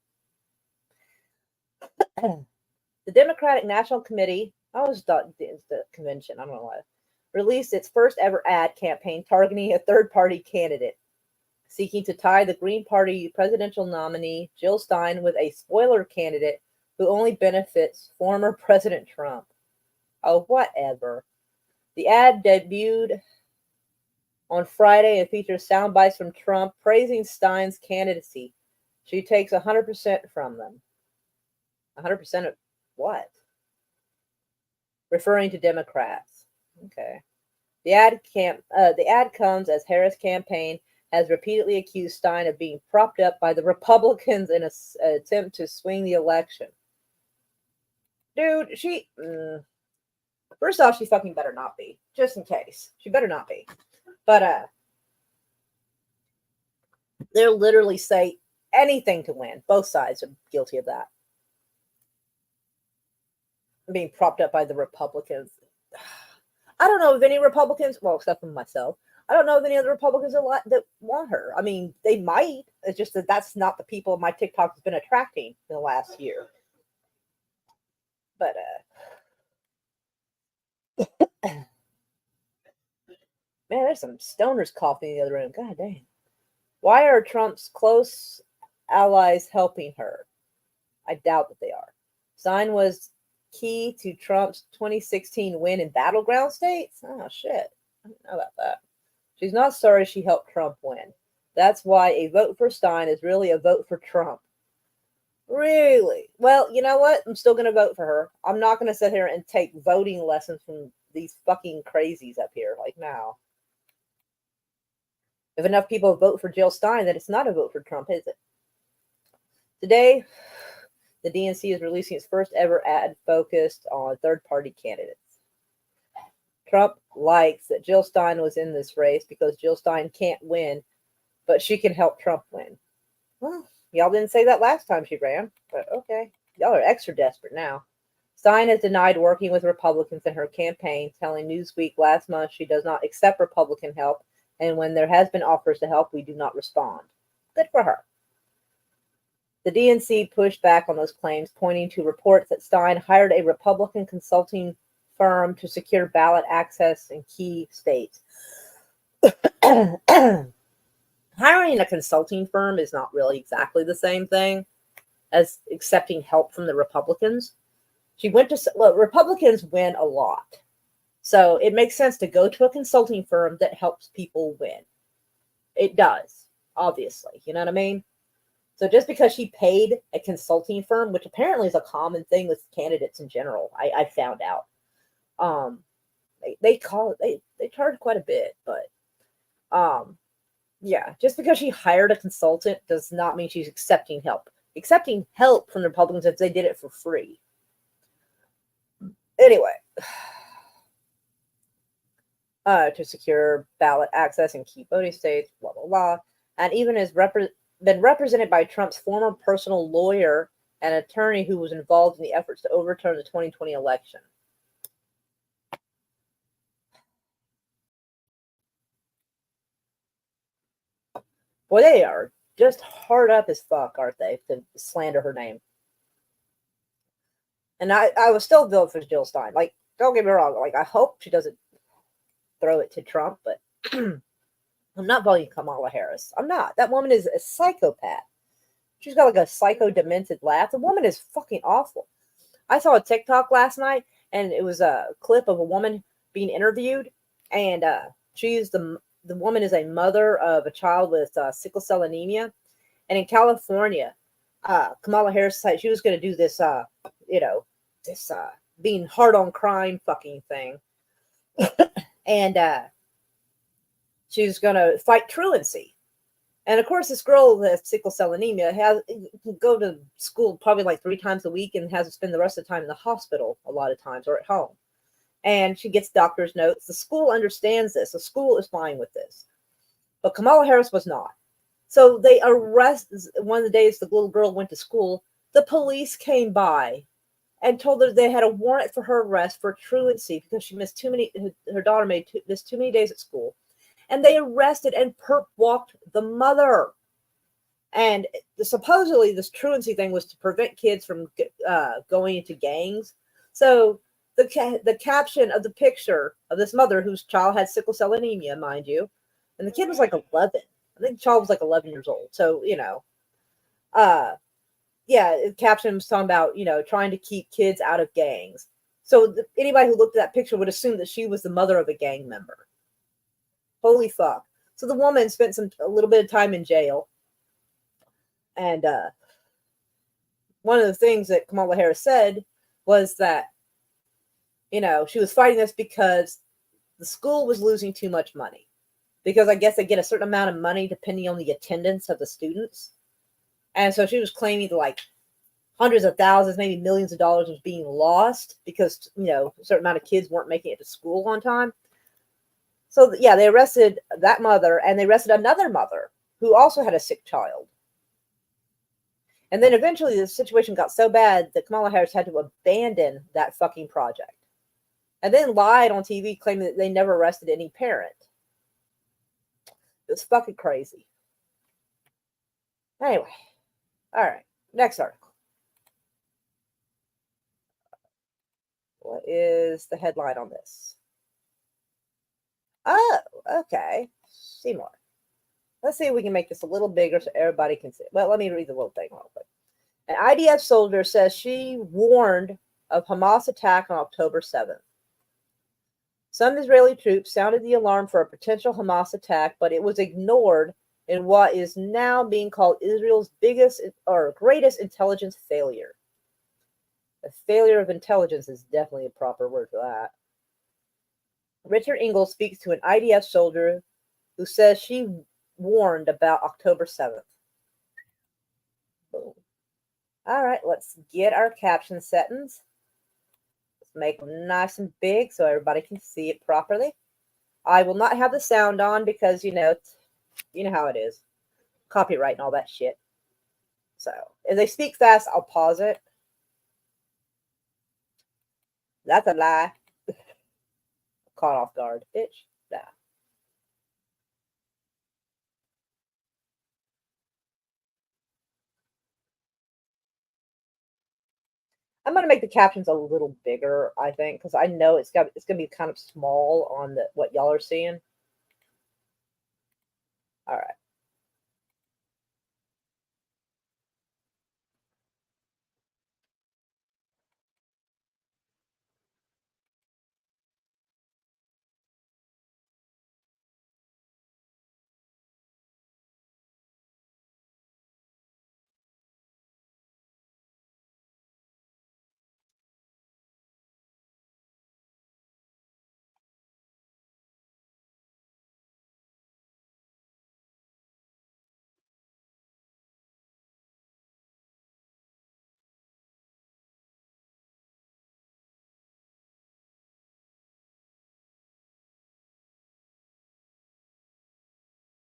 the Democratic National Committee, I always thought it's the convention, I don't know why, released its first ever ad campaign targeting a third-party candidate, seeking to tie the Green Party presidential nominee, Jill Stein, with a spoiler candidate who only benefits former President Trump. Oh, whatever. The ad debuted on Friday and features sound bites from Trump praising Stein's candidacy. She takes 100% from them. 100% of what? Referring to Democrats. Okay. The ad comes as Harris' campaign has repeatedly accused Stein of being propped up by the Republicans in an attempt to swing the election. Dude, first off, she fucking better not be. Just in case. She better not be. But they'll literally say anything to win. Both sides are guilty of that. Being propped up by the Republicans. I don't know of any Republicans, well, except for myself. I don't know of any other Republicans that want her. I mean, they might. It's just that that's not the people my TikTok has been attracting in the last year. But, man, there's some stoners coughing in the other room. God damn. Why are Trump's close allies helping her? I doubt that they are. Stein was key to Trump's 2016 win in battleground states? Oh, shit. I don't know about that. She's not sorry she helped Trump win. That's why a vote for Stein is really a vote for Trump. Really? Well, you know what? I'm still going to vote for her. I'm not going to sit here and take voting lessons from these fucking crazies up here. Like, now. If enough people vote for Jill Stein, then it's not a vote for Trump, is it? Today, the DNC is releasing its first ever ad focused on third-party candidates. Trump likes that Jill Stein was in this race because Jill Stein can't win, but she can help Trump win. Well, y'all didn't say that last time she ran, but okay. Y'all are extra desperate now. Stein has denied working with Republicans in her campaign, telling Newsweek last month she does not accept Republican help, and when there has been offers to help, we do not respond. Good for her. The DNC pushed back on those claims, pointing to reports that Stein hired a Republican consulting firm to secure ballot access in key states. Hiring a consulting firm is not really exactly the same thing as accepting help from the Republicans. Republicans win a lot. So it makes sense to go to a consulting firm that helps people win. It does, obviously. You know what I mean? So just because she paid a consulting firm, which apparently is a common thing with candidates in general, I found out. They charge quite a bit, but yeah, just because she hired a consultant does not mean she's accepting help. Accepting help from the Republicans if they did it for free. Anyway, to secure ballot access in key voting states, blah blah blah, and even has been represented by Trump's former personal lawyer and attorney who was involved in the efforts to overturn the 2020 election. Boy, they are just hard up as fuck, aren't they, to slander her name. And I was still voting for Jill Stein. Like, don't get me wrong. Like, I hope she doesn't throw it to Trump, but I'm not voting Kamala Harris. I'm not. That woman is a psychopath. She's got like a psycho demented laugh. The woman is fucking awful. I saw a TikTok last night, and it was a clip of a woman being interviewed, and she's the woman is a mother of a child with sickle cell anemia, and in California, Kamala Harris said she was going to do this, this being hard on crime fucking thing. and she's going to fight truancy. And of course, this girl with sickle cell anemia has can go to school probably like 3 times a week and has to spend the rest of the time in the hospital a lot of times or at home. And she gets doctor's notes. The school understands this. The school is fine with this. But Kamala Harris was not. So they arrested, one of the days the little girl went to school, the police came by and told her they had a warrant for her arrest for truancy because she missed too many, her daughter missed too many days at school. And they arrested and perp walked the mother. And supposedly this truancy thing was to prevent kids from going into gangs. So the caption of the picture of this mother whose child had sickle cell anemia, mind you, and the kid was like 11. I think the child was like 11 years old. So, yeah, the caption was talking about, trying to keep kids out of gangs. So anybody who looked at that picture would assume that she was the mother of a gang member. Holy fuck. So the woman spent a little bit of time in jail. And one of the things that Kamala Harris said was that, she was fighting this because the school was losing too much money. Because I guess they get a certain amount of money depending on the attendance of the students. And so she was claiming that like hundreds of thousands, maybe millions of dollars was being lost because, a certain amount of kids weren't making it to school on time. So, yeah, they arrested that mother and they arrested another mother who also had a sick child. And then eventually the situation got so bad that Kamala Harris had to abandon that fucking project. And then lied on TV claiming that they never arrested any parent. It was fucking crazy. Anyway. All right. Next article. What is the headline on this? Oh, okay. Seymour. Let's see if we can make this a little bigger so everybody can see it. Well, let me read the little thing real quick. An IDF soldier says she warned of Hamas attack on October 7th. Some Israeli troops sounded the alarm for a potential Hamas attack, but it was ignored in what is now being called Israel's biggest or greatest intelligence failure. A failure of intelligence is definitely a proper word for that. Richard Engel speaks to an IDF soldier who says she warned about October 7th. Boom. All right, let's get our caption settings. Let's make them nice and big so everybody can see it properly. I will not have the sound on because, you know how it is. Copyright and all that shit. So, if they speak fast, I'll pause it. That's a lie. Caught off guard, bitch. Nah. I'm gonna make the captions a little bigger, I think, because I know it's gonna be kind of small on what y'all are seeing. All right.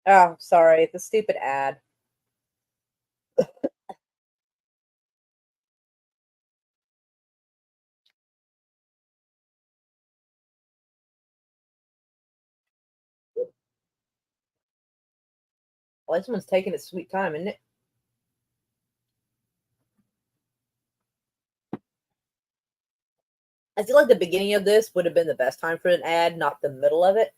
Oh, sorry, the stupid ad. Well, this one's taking its sweet time, isn't it? I feel like the beginning of this would have been the best time for an ad, not the middle of it.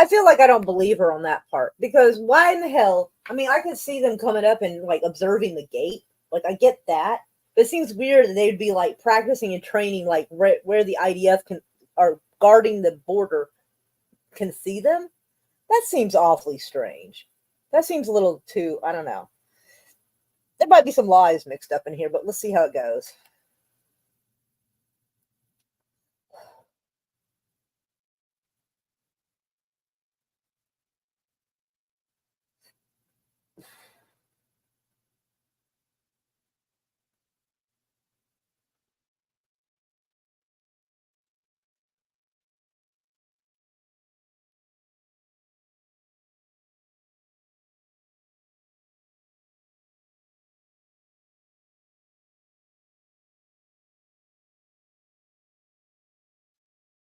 I feel like I don't believe her on that part, because why in the hell? I mean, I could see them coming up and like observing the gate. Like, I get that, but it seems weird that they'd be like practicing and training, like where the IDF are guarding the border can see them. That seems awfully strange. That seems a little too, I don't know. There might be some lies mixed up in here, but let's see how it goes.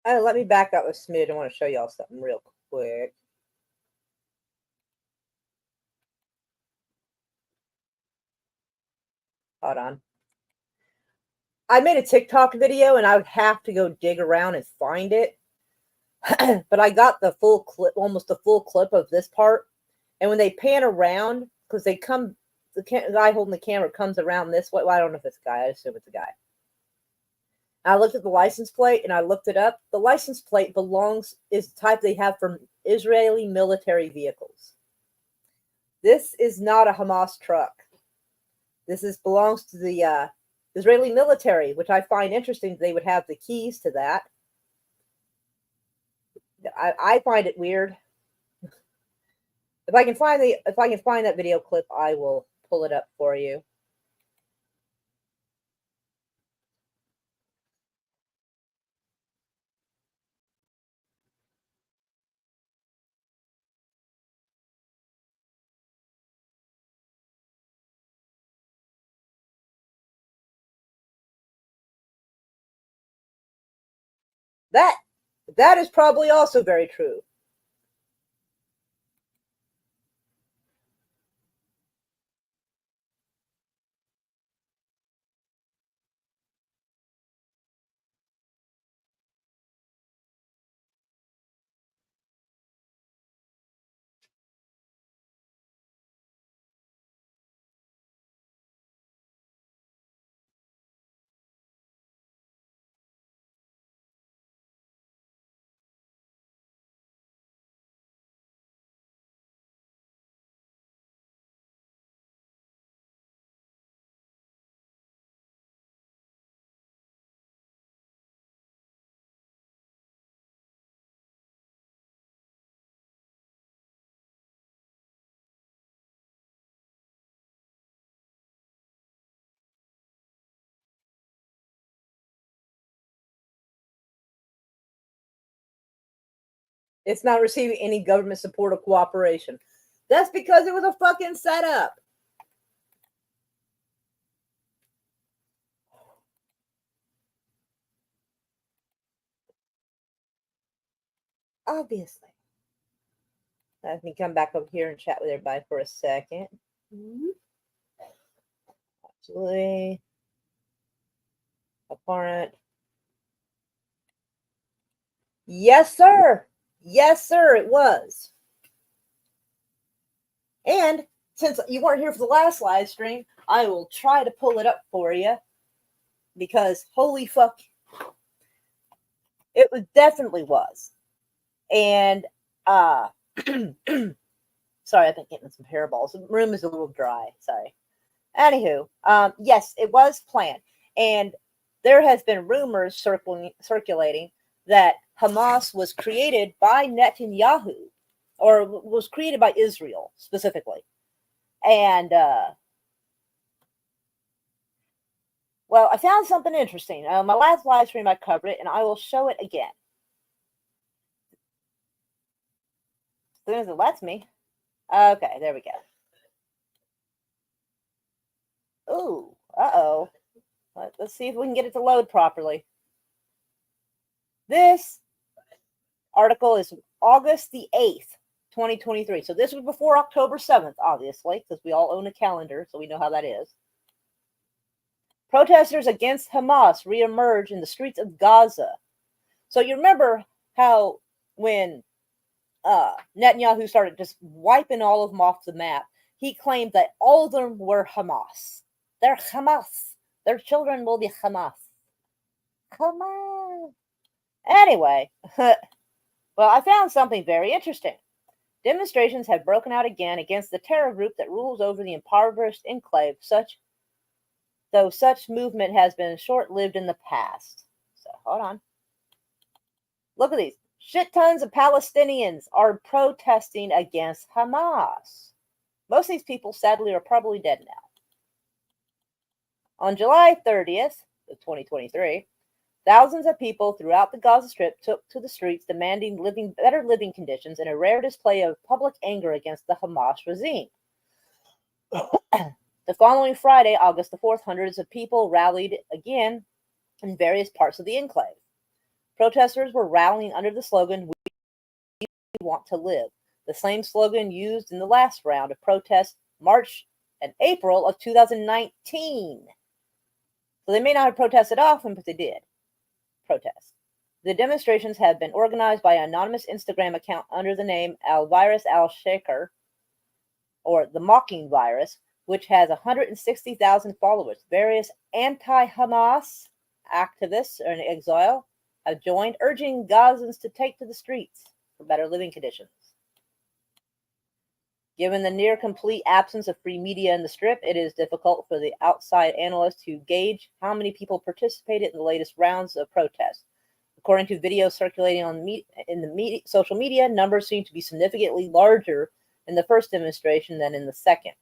Let me back up a smidge. I want to show y'all something real quick. Hold on. I made a TikTok video and I would have to go dig around and find it. But I got the full clip, almost the full clip of this part. And when they pan around, because they come, the guy holding the camera comes around this way. Well, I don't know if it's a guy. I assume it's a guy. I looked at the license plate and I looked it up. The license plate is the type they have for Israeli military vehicles. This is not a Hamas truck. This belongs to the Israeli military, which I find interesting. They would have the keys to that. I find it weird. If I can find that video clip, I will pull it up for you. That is probably also very true. It's not receiving any government support or cooperation. That's because it was a fucking setup. Obviously. Let me come back over here and chat with everybody for a second. Actually, abhorrent. Yes, sir. Yes, sir, it was. And since you weren't here for the last live stream, I will try to pull it up for you. Because holy fuck, it definitely was. And sorry, I've been getting some hairballs. The room is a little dry. Sorry. Anywho, yes, it was planned. And there has been rumors circulating that Hamas was created by Netanyahu, or was created by Israel specifically. And well, I found something interesting. My last live stream, I covered it, and I will show it again. As soon as it lets me. Okay, there we go. Ooh, uh-oh. Let's see if we can get it to load properly. This article is August the 8th, 2023. So this was before October 7th, obviously, because we all own a calendar, so we know how that is. Protesters against Hamas reemerge in the streets of Gaza. So you remember how when Netanyahu started just wiping all of them off the map, he claimed that all of them were Hamas. They're Hamas. Their children will be Hamas. Come on. Anyway, well, I found something very interesting. Demonstrations have broken out again against the terror group that rules over the impoverished enclave, though such movement has been short-lived in the past. So, hold on. Look at these. Shit tons of Palestinians are protesting against Hamas. Most of these people, sadly, are probably dead now. On July 30th of 2023, thousands of people throughout the Gaza Strip took to the streets demanding better living conditions in a rare display of public anger against the Hamas regime. The following Friday, August the 4th, hundreds of people rallied again in various parts of the enclave. Protesters were rallying under the slogan, "We want to live," the same slogan used in the last round of protests March and April of 2019. So they may not have protested often, but they did protest. The demonstrations have been organized by an anonymous Instagram account under the name Al-Virus Al-Shaker, or the Mocking Virus, which has 160,000 followers. Various anti-Hamas activists in exile have joined, urging Gazans to take to the streets for better living conditions. Given the near-complete absence of free media in the Strip, it is difficult for the outside analyst to gauge how many people participated in the latest rounds of protests. According to videos circulating in social media, numbers seem to be significantly larger in the first demonstration than in the second,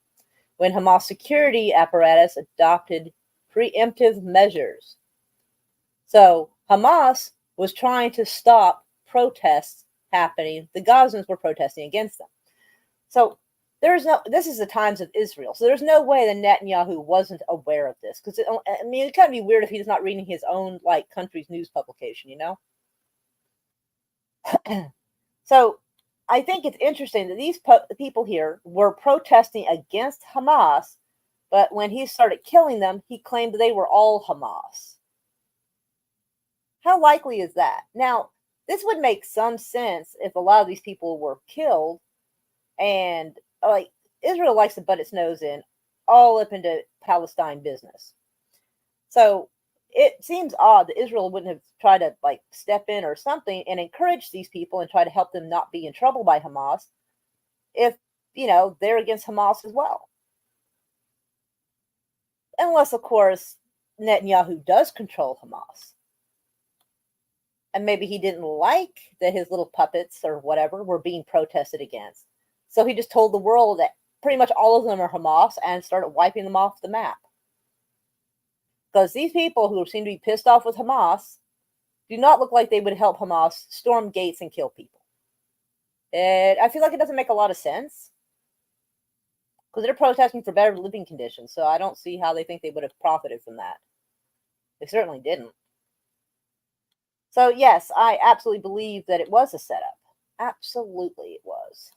when Hamas security apparatus adopted preemptive measures. So Hamas was trying to stop protests happening. The Gazans were protesting against them. So this is the times of Israel. So there's no way that Netanyahu wasn't aware of this. Because, I mean, it kind of be weird if he's not reading his own, country's news publication, you know? So I think it's interesting that these people here were protesting against Hamas, but when he started killing them, he claimed they were all Hamas. How likely is that? Now, this would make some sense if a lot of these people were killed, and Israel likes to butt its nose in all up into Palestine business. So it seems odd that Israel wouldn't have tried to step in or something and encourage these people and try to help them not be in trouble by Hamas if, they're against Hamas as well. Unless, of course, Netanyahu does control Hamas. And maybe he didn't like that his little puppets or whatever were being protested against. So he just told the world that pretty much all of them are Hamas and started wiping them off the map. Because these people who seem to be pissed off with Hamas do not look like they would help Hamas storm gates and kill people. I feel like it doesn't make a lot of sense. Because they're protesting for better living conditions. So I don't see how they think they would have profited from that. They certainly didn't. So yes, I absolutely believe that it was a setup. Absolutely it was.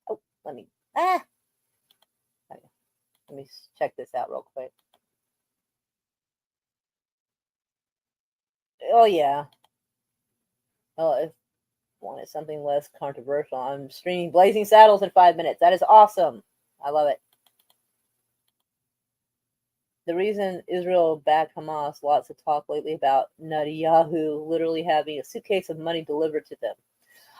Oh, let me check this out real quick. Oh yeah. Oh, if wanted something less controversial, I'm streaming Blazing Saddles in 5 minutes. That is awesome. I love it. The reason Israel backed Hamas, lots of talk lately about Netanyahu literally having a suitcase of money delivered to them.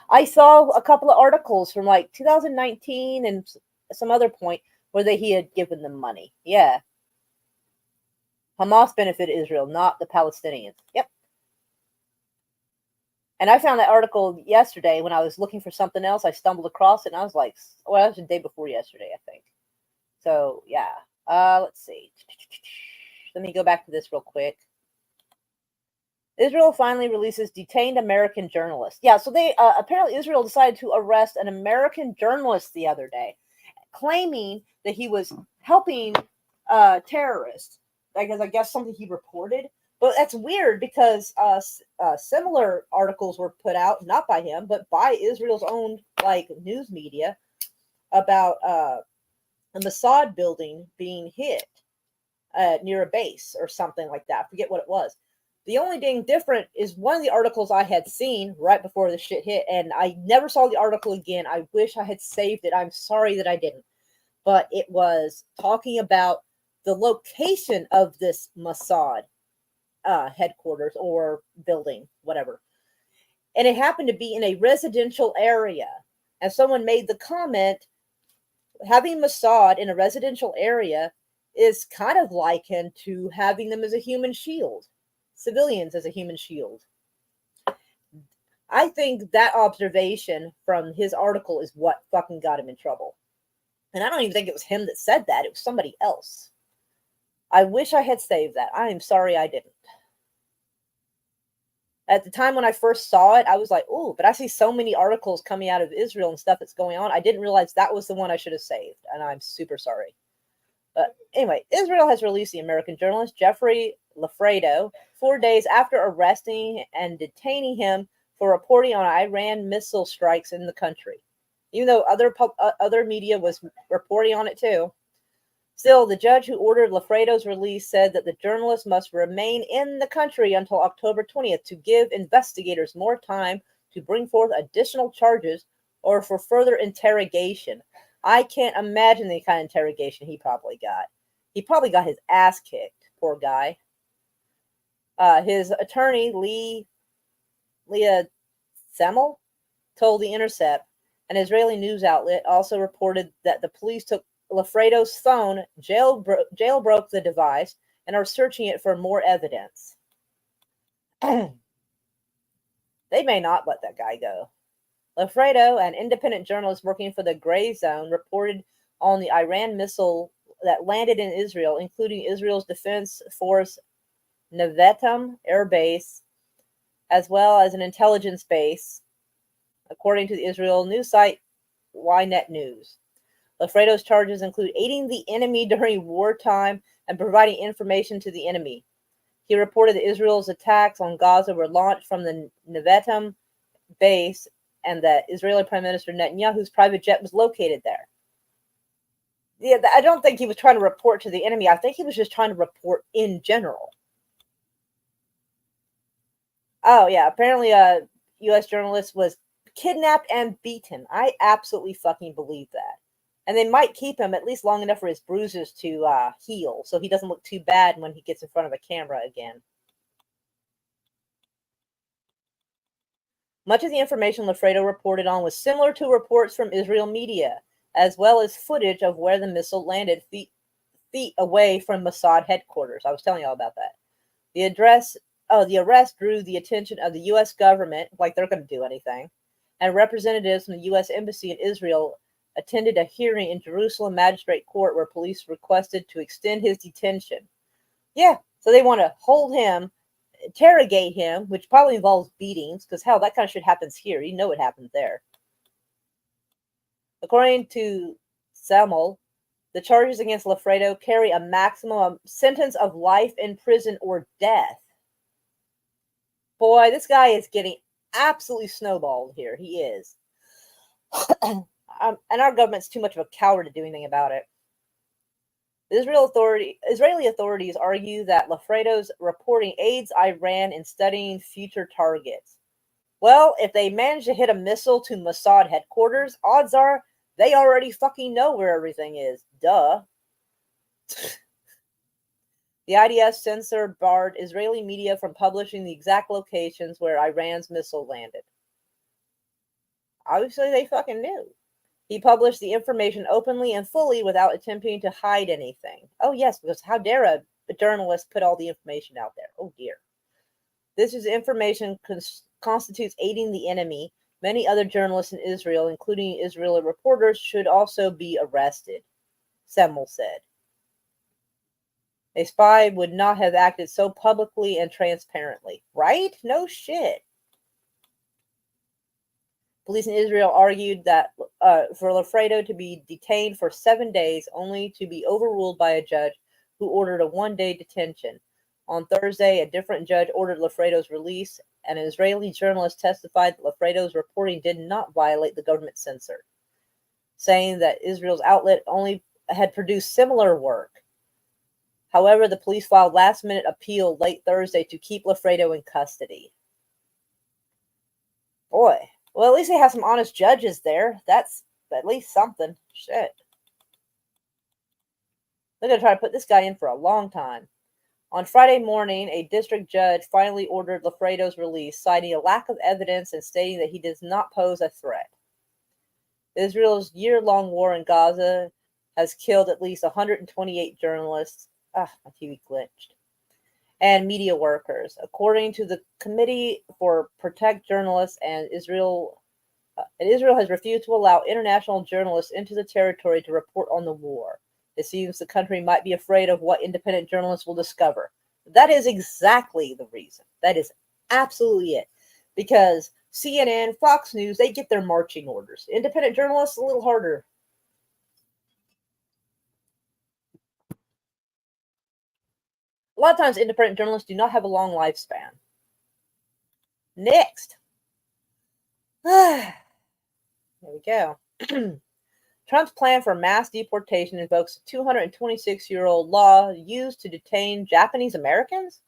I saw a couple of articles from 2019 and some other point where he had given them money. Yeah. Hamas benefited Israel, not the Palestinians. Yep. And I found that article yesterday when I was looking for something else. I stumbled across it and I was like, well, that was the day before yesterday, I think. So, yeah. Let's see. Let me go back to this real quick. Israel finally releases detained American journalist. Yeah, so they apparently Israel decided to arrest an American journalist the other day, claiming that he was helping terrorists. Because I guess something he reported. But that's weird because similar articles were put out, not by him, but by Israel's own news media about a Mossad building being hit near a base or something like that. I forget what it was. The only thing different is one of the articles I had seen right before the shit hit, and I never saw the article again. I wish I had saved it. I'm sorry that I didn't. But it was talking about the location of this Mossad headquarters or building, whatever. And it happened to be in a residential area. And someone made the comment, having Mossad in a residential area is kind of likened to having them as a human shield. Civilians as a human shield. I think that observation from his article is what fucking got him in trouble. And I don't even think it was him that said that. It was somebody else. I wish I had saved that. I am sorry I didn't. At the time when I first saw it, I was like, ooh, but I see so many articles coming out of Israel and stuff that's going on. I didn't realize that was the one I should have saved. And I'm super sorry. But anyway, Israel has released the American journalist Jeffrey Lafredo 4 days after arresting and detaining him for reporting on Iran missile strikes in the country. Even though other media was reporting on it too. Still, the judge who ordered Lafredo's release said that the journalist must remain in the country until October 20th to give investigators more time to bring forth additional charges or for further interrogation. I can't imagine the kind of interrogation he probably got. He probably got his ass kicked, poor guy. His attorney, Leah Semmel, told The Intercept, an Israeli news outlet, also reported that the police took Lafredo's phone, jailbroke the device, and are searching it for more evidence. They may not let that guy go. Lafredo, an independent journalist working for the Gray Zone, reported on the Iran missile that landed in Israel, including Israel's Defense Force Nevatim Air Base, as well as an intelligence base, according to the Israel news site Ynet News. Lafredo's charges include aiding the enemy during wartime and providing information to the enemy. He reported that Israel's attacks on Gaza were launched from the Nevatim base and that Israeli Prime Minister Netanyahu's private jet was located there. Yeah, I don't think he was trying to report to the enemy. I think he was just trying to report in general. Oh, yeah. Apparently a U.S. journalist was kidnapped and beaten. I absolutely fucking believe that. And they might keep him at least long enough for his bruises to heal so he doesn't look too bad when he gets in front of a camera again. Much of the information Lafredo reported on was similar to reports from Israel media, as well as footage of where the missile landed feet away from Mossad headquarters. I was telling y'all about that. The arrest drew the attention of the U.S. government, like they're going to do anything, and representatives from the U.S. Embassy in Israel attended a hearing in Jerusalem Magistrate Court where police requested to extend his detention. Yeah, so they want to hold him, interrogate him, which probably involves beatings, because hell, that kind of shit happens here. You know what happened there. According to Semmel, the charges against Lafredo carry a maximum sentence of life in prison or death. Boy, this guy is getting absolutely snowballed here. He is. And our government's too much of a coward to do anything about it. Israeli authorities argue that Lafredo's reporting aids Iran in studying future targets. Well, if they manage to hit a missile to Mossad headquarters, odds are they already fucking know where everything is. Duh. The IDF censor barred Israeli media from publishing the exact locations where Iran's missile landed. Obviously, they fucking knew. He published the information openly and fully without attempting to hide anything. Oh, yes, because how dare a journalist put all the information out there? Oh, dear. This is information constitutes aiding the enemy. Many other journalists in Israel, including Israeli reporters, should also be arrested, Semmel said. A spy would not have acted so publicly and transparently. Right? No shit. Police in Israel argued that for Lafredo to be detained for 7 days, only to be overruled by a judge who ordered a one-day detention. On Thursday, a different judge ordered Lafredo's release, and an Israeli journalist testified that Lafredo's reporting did not violate the government censor, saying that Israel's outlet only had produced similar work. However, the police filed last-minute appeal late Thursday to keep Lafredo in custody. Boy. Well, at least they have some honest judges there. That's at least something. Shit. They're going to try to put this guy in for a long time. On Friday morning, a district judge finally ordered Lafredo's release, citing a lack of evidence and stating that he does not pose a threat. Israel's year-long war in Gaza has killed at least 128 journalists. My TV glitched. And media workers. According to the Committee for Protect Journalists, and Israel has refused to allow international journalists into the territory to report on the war. It seems the country might be afraid of what independent journalists will discover. That is exactly the reason. That is absolutely it. Because CNN, Fox News, they get their marching orders. Independent journalists, a little harder. A lot of times, independent journalists do not have a long lifespan. Next. There we go. Trump's plan for mass deportation invokes a 226-year-old law used to detain Japanese Americans?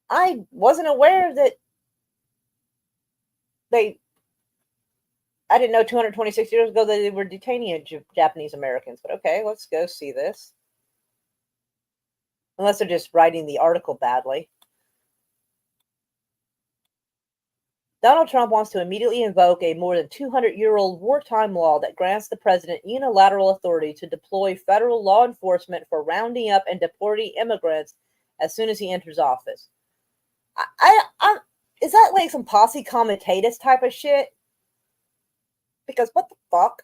I wasn't aware that I didn't know 226 years ago that they were detaining Japanese Americans, but okay, let's go see this. Unless they're just writing the article badly. Donald Trump wants to immediately invoke a more than 200-year-old wartime law that grants the president unilateral authority to deploy federal law enforcement for rounding up and deporting immigrants as soon as he enters office. Is that like some posse comitatus type of shit? Because what the fuck?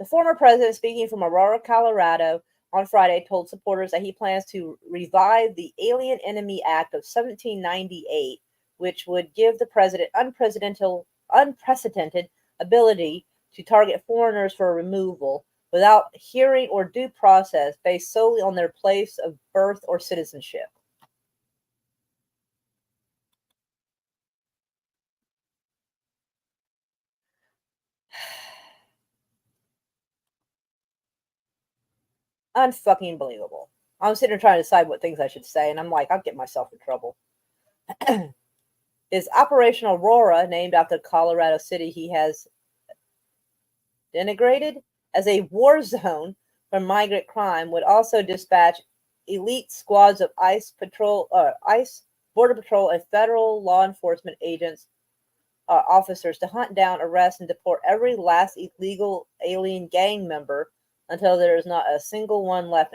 The former president, speaking from Aurora, Colorado, on Friday, told supporters that he plans to revive the Alien Enemy Act of 1798, which would give the president unprecedented ability to target foreigners for removal without hearing or due process based solely on their place of birth or citizenship. Unfucking believable. I'm sitting there trying to decide what things I should say, and I'm like, I'll get myself in trouble. Is Operation Aurora, named after Colorado City he has denigrated as a war zone for migrant crime, would also dispatch elite squads of ICE, Border Patrol, and federal law enforcement agents, officers to hunt down, arrest, and deport every last illegal alien gang member until there is not a single one left.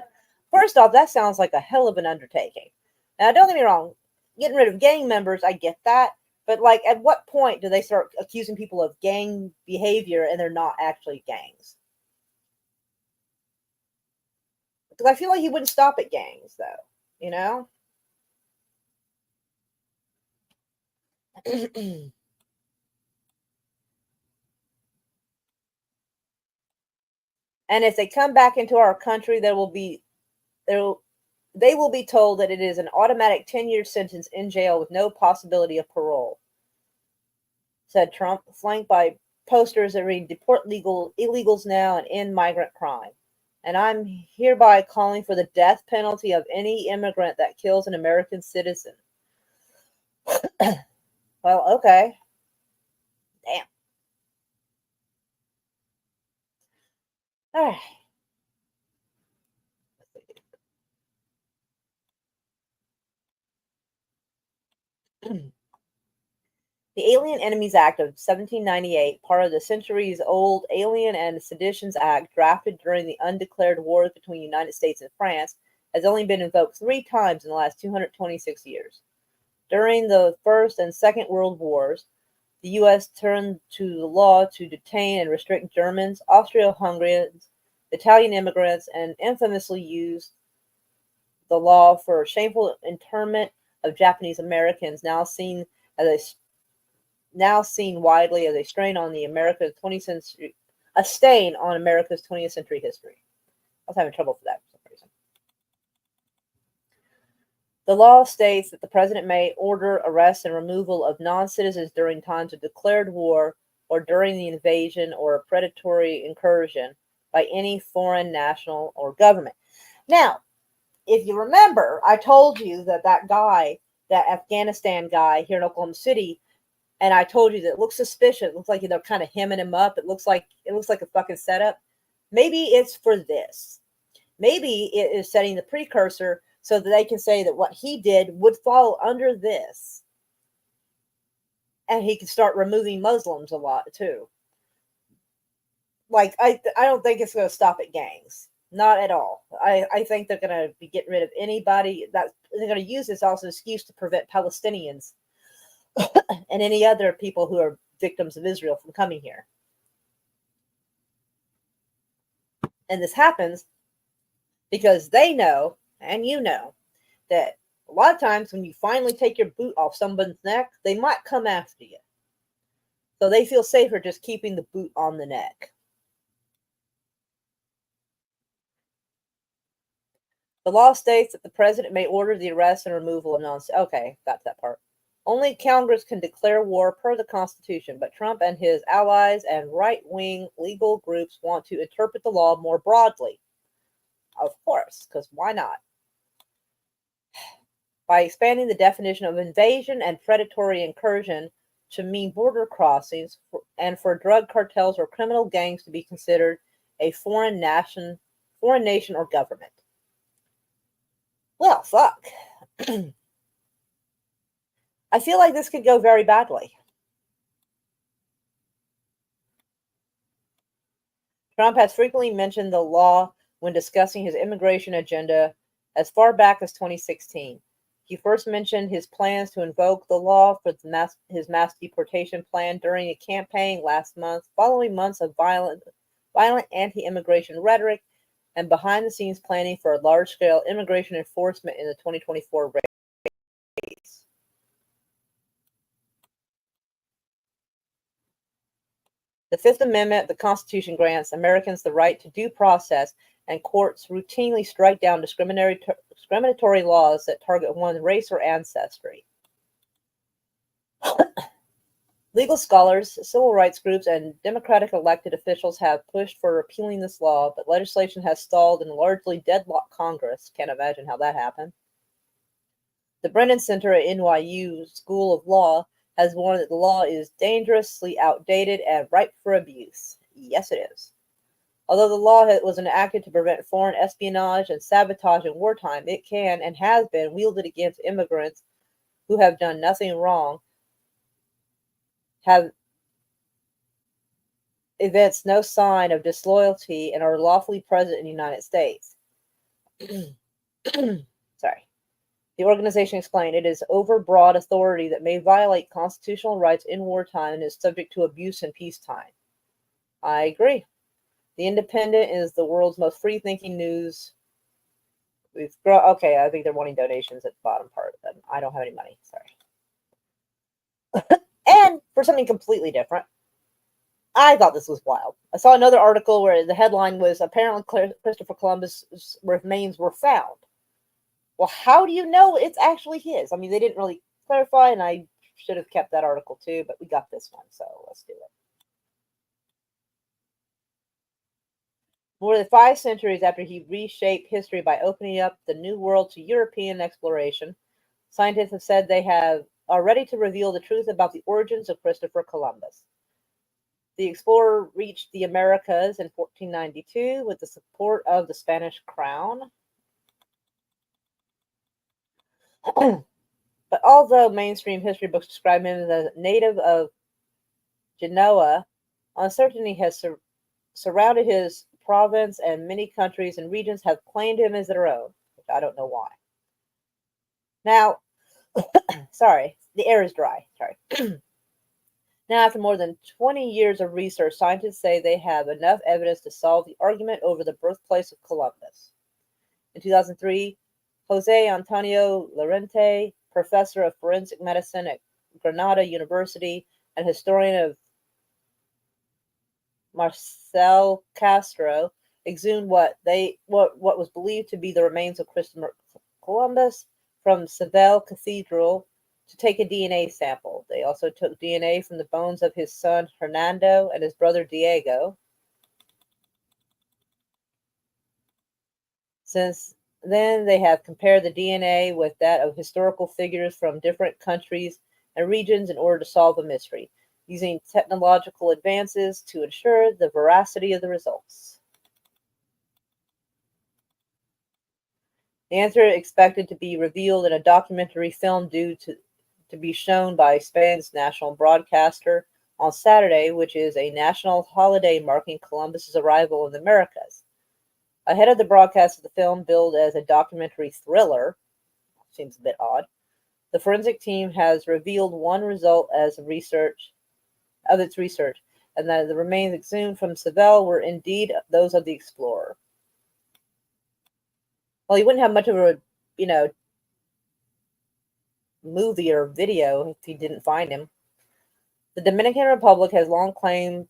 First off, that sounds like a hell of an undertaking. Now, don't get me wrong, getting rid of gang members, I get that. But, like, at what point do they start accusing people of gang behavior and they're not actually gangs? Because I feel like he wouldn't stop at gangs, though. You know? And if they come back into our country, they will be told that it is an automatic 10-year sentence in jail with no possibility of parole, said Trump, flanked by posters that read "Deport illegals now and end migrant crime." And I'm hereby calling for the death penalty of any immigrant that kills an American citizen. Well, okay. Damn. All right. The Alien Enemies Act of 1798, part of the centuries-old Alien and Seditions Act drafted during the undeclared wars between the United States and France, has only been invoked 3 times in the last 226 years. During the First and Second World Wars, the U.S. turned to the law to detain and restrict Germans, Austro-Hungarians, Italian immigrants, and infamously used the law for shameful internment of Japanese Americans, now seen widely as a stain on America's 20th century history. I was having trouble with that for some reason. The law states that the president may order arrest and removal of non-citizens during times of declared war or during the invasion or a predatory incursion by any foreign national or government. Now, if you remember, I told you that guy, that Afghanistan guy here in Oklahoma City, and I told you that it looks suspicious. It looks like they're kind of hemming him up. It looks like a fucking setup. Maybe it's for this. Maybe it is setting the precursor so that they can say that what he did would fall under this. And he can start removing Muslims a lot too. Like, I don't think it's going to stop at gangs. Not at all. I think they're going to be getting rid of anybody. That they're going to use this also as an excuse to prevent Palestinians and any other people who are victims of Israel from coming here. And this happens because they know, and you know, that a lot of times when you finally take your boot off someone's neck, they might come after you. So they feel safer just keeping the boot on the neck. The law states that the president may order the arrest and removal of okay, got that part. Only Congress can declare war per the Constitution, but Trump and his allies and right-wing legal groups want to interpret the law more broadly. Of course, because why not? By expanding the definition of invasion and predatory incursion to mean border crossings, and for drug cartels or criminal gangs to be considered a foreign nation or government. Well, fuck. I feel like this could go very badly. Trump has frequently mentioned the law when discussing his immigration agenda as far back as 2016. He first mentioned his plans to invoke the law for his mass deportation plan during a campaign last month, following months of violent anti-immigration rhetoric and behind-the-scenes planning for a large-scale immigration enforcement in the 2024 race. The Fifth Amendment of the Constitution grants Americans the right to due process, and courts routinely strike down discriminatory laws that target one's race or ancestry. Legal scholars, civil rights groups, and Democratic elected officials have pushed for repealing this law, but legislation has stalled in largely deadlocked Congress. Can't imagine how that happened. The Brennan Center at NYU School of Law has warned that the law is dangerously outdated and ripe for abuse. Yes, it is. Although the law was enacted to prevent foreign espionage and sabotage in wartime, it can and has been wielded against immigrants who have done nothing wrong, have evinced no sign of disloyalty, and are lawfully present in the United States. Sorry. The organization explained it is overbroad authority that may violate constitutional rights in wartime and is subject to abuse in peacetime. I agree. The Independent is the world's most free-thinking news. Okay, I think they're wanting donations at the bottom part of them. I don't have any money. Sorry. And for something completely different, I thought this was wild. I saw another article where the headline was, apparently Christopher Columbus' remains were found. Well, how do you know it's actually his? I mean, they didn't really clarify, and I should have kept that article too, but we got this one, so let's do it. More than 5 centuries after he reshaped history by opening up the New World to European exploration, scientists have said they are ready to reveal the truth about the origins of Christopher Columbus. The explorer reached the Americas in 1492 with the support of the Spanish crown. But although mainstream history books describe him as a native of Genoa, uncertainty has surrounded his province, and many countries and regions have claimed him as their own, which I don't know why. Now, sorry, the air is dry. Sorry. Now, after more than 20 years of research, scientists say they have enough evidence to solve the argument over the birthplace of Columbus. In 2003, Jose Antonio Lorente, professor of forensic medicine at Granada University and historian of Marcel Castro, exhumed what was believed to be the remains of Christopher Columbus from Seville Cathedral to take a DNA sample. They also took DNA from the bones of his son Hernando and his brother Diego. Since then, they have compared the DNA with that of historical figures from different countries and regions in order to solve the mystery, using technological advances to ensure the veracity of the results. The answer is expected to be revealed in a documentary film due to be shown by Spain's national broadcaster on Saturday, which is a national holiday marking Columbus's arrival in the Americas. Ahead of the broadcast of the film, billed as a documentary thriller, seems a bit odd, the forensic team has revealed one result of its research, and that the remains exhumed from Seville were indeed those of the explorer. Well, he wouldn't have much of a, movie or video if he didn't find him. The Dominican Republic has long claimed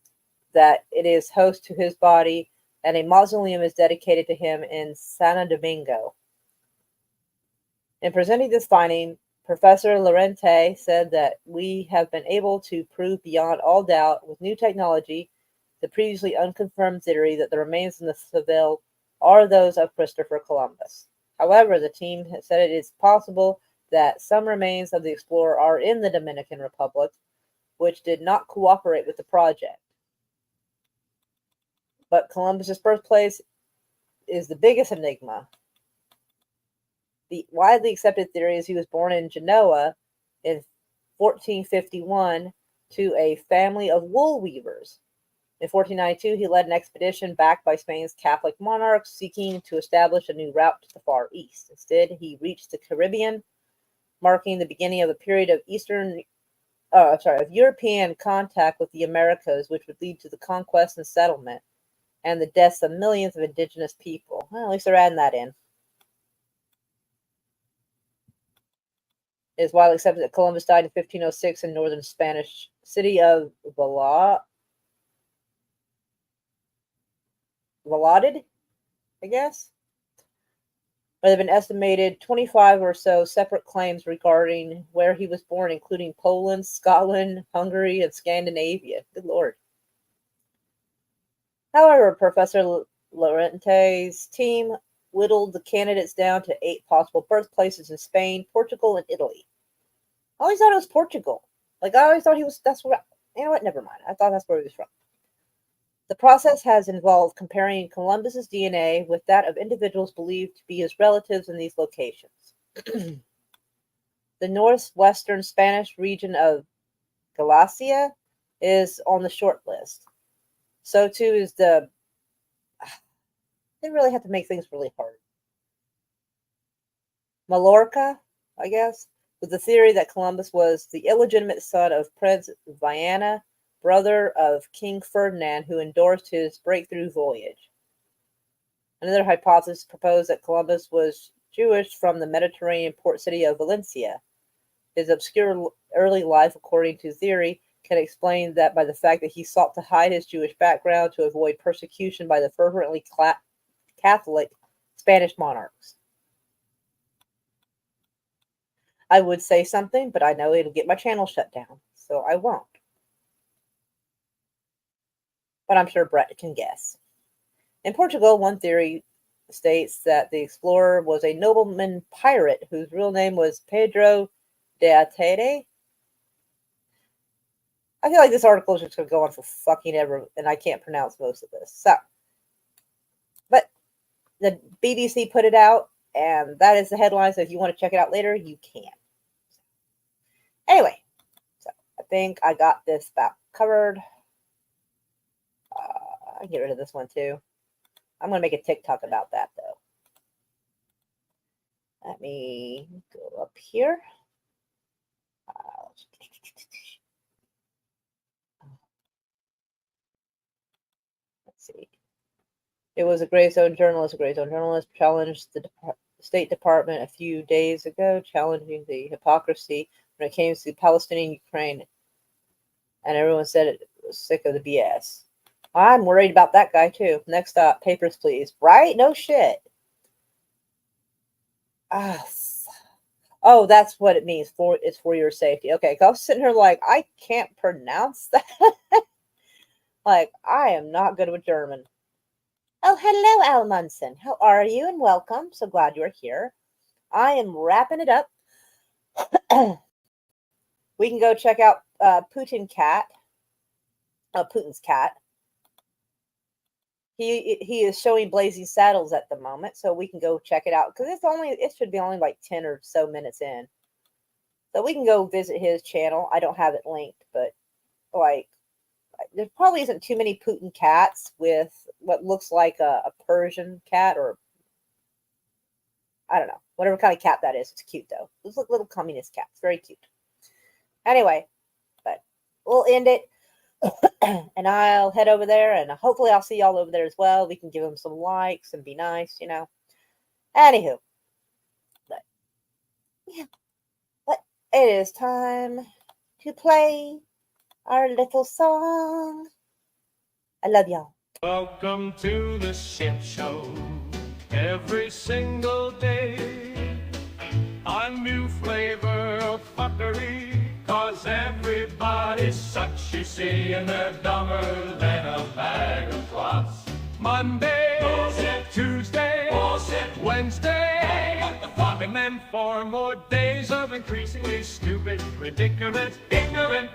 that it is host to his body, and a mausoleum is dedicated to him in Santo Domingo. In presenting this finding, Professor Lorente said that we have been able to prove beyond all doubt with new technology the previously unconfirmed theory that the remains in the Seville are those of Christopher Columbus. However, the team has said it is possible that some remains of the explorer are in the Dominican Republic, which did not cooperate with the project. But Columbus's birthplace is the biggest enigma. The widely accepted theory is he was born in Genoa in 1451 to a family of wool weavers. In 1492, he led an expedition backed by Spain's Catholic monarchs seeking to establish a new route to the Far East. Instead, he reached the Caribbean, marking the beginning of a period of European contact with the Americas, which would lead to the conquest and settlement and the deaths of millions of indigenous people. Well, at least they're adding that in. It is widely accepted that Columbus died in 1506 in northern Spanish city of Valladolid, I guess. There have been estimated 25 or so separate claims regarding where he was born, including Poland, Scotland, Hungary, and Scandinavia. Good Lord. However, Professor Lorente's team whittled the candidates down to 8 possible birthplaces in Spain, Portugal, and Italy. I always thought it was Portugal. I always thought that's where, never mind. I thought that's where he was from. The process has involved comparing Columbus's DNA with that of individuals believed to be his relatives in these locations. The northwestern Spanish region of Galicia is on the short list. So too is they really have to make things really hard. Mallorca, I guess, with the theory that Columbus was the illegitimate son of Prince Viana, brother of King Ferdinand, who endorsed his breakthrough voyage. Another hypothesis proposed that Columbus was Jewish from the Mediterranean port city of Valencia. His obscure early life, according to theory, can explain that by the fact that he sought to hide his Jewish background to avoid persecution by the fervently Catholic Spanish monarchs. I would say something, but I know it'll get my channel shut down, so I won't. But I'm sure Brett can guess. In Portugal, one theory states that the explorer was a nobleman pirate whose real name was Pedro de Atede. I feel like this article is just going to go on for fucking ever, and I can't pronounce most of this. But the BBC put it out, and that is the headline, so if you want to check it out later, you can. Anyway, so I think I got this about covered. I can get rid of this one too. I'm going to make a TikTok about that though. Let me go up here. Let's see. It was a Gray Zone journalist. A Gray Zone journalist challenged the State Department a few days ago, challenging the hypocrisy when it came to Palestinian Ukraine. And everyone said it was sick of the BS. I'm worried about that guy too. Next up, papers, please. Right? No shit. Oh, that's what it means. It's for your safety. Okay, 'cause I was sitting here like, I can't pronounce that. Like, I am not good with German. Oh, hello, Al Munson. How are you? And welcome. So glad you're here. I am wrapping it up. We can go check out Putin's cat. He is showing Blazing Saddles at the moment, so we can go check it out because it should be only like 10 or so minutes in. So we can go visit his channel. I don't have it linked, but like there probably isn't too many Putin cats with what looks like a Persian cat, or I don't know, whatever kind of cat that is. It's cute though. Those look little communist cats, very cute. Anyway, but we'll end it. And I'll head over there, and hopefully I'll see y'all over there as well. We can give them some likes and be nice, you know. Anywho, but yeah, but it is time to play our little song. I love y'all. Welcome to the shit show. Every single day, a new flavor of fuckery. 'Cause everybody sucks, you see, and they're dumber than a bag of clots. Monday, bullshit. Tuesday, bullshit. Wednesday, and then 4 more days of increasingly stupid, ridiculous, ignorant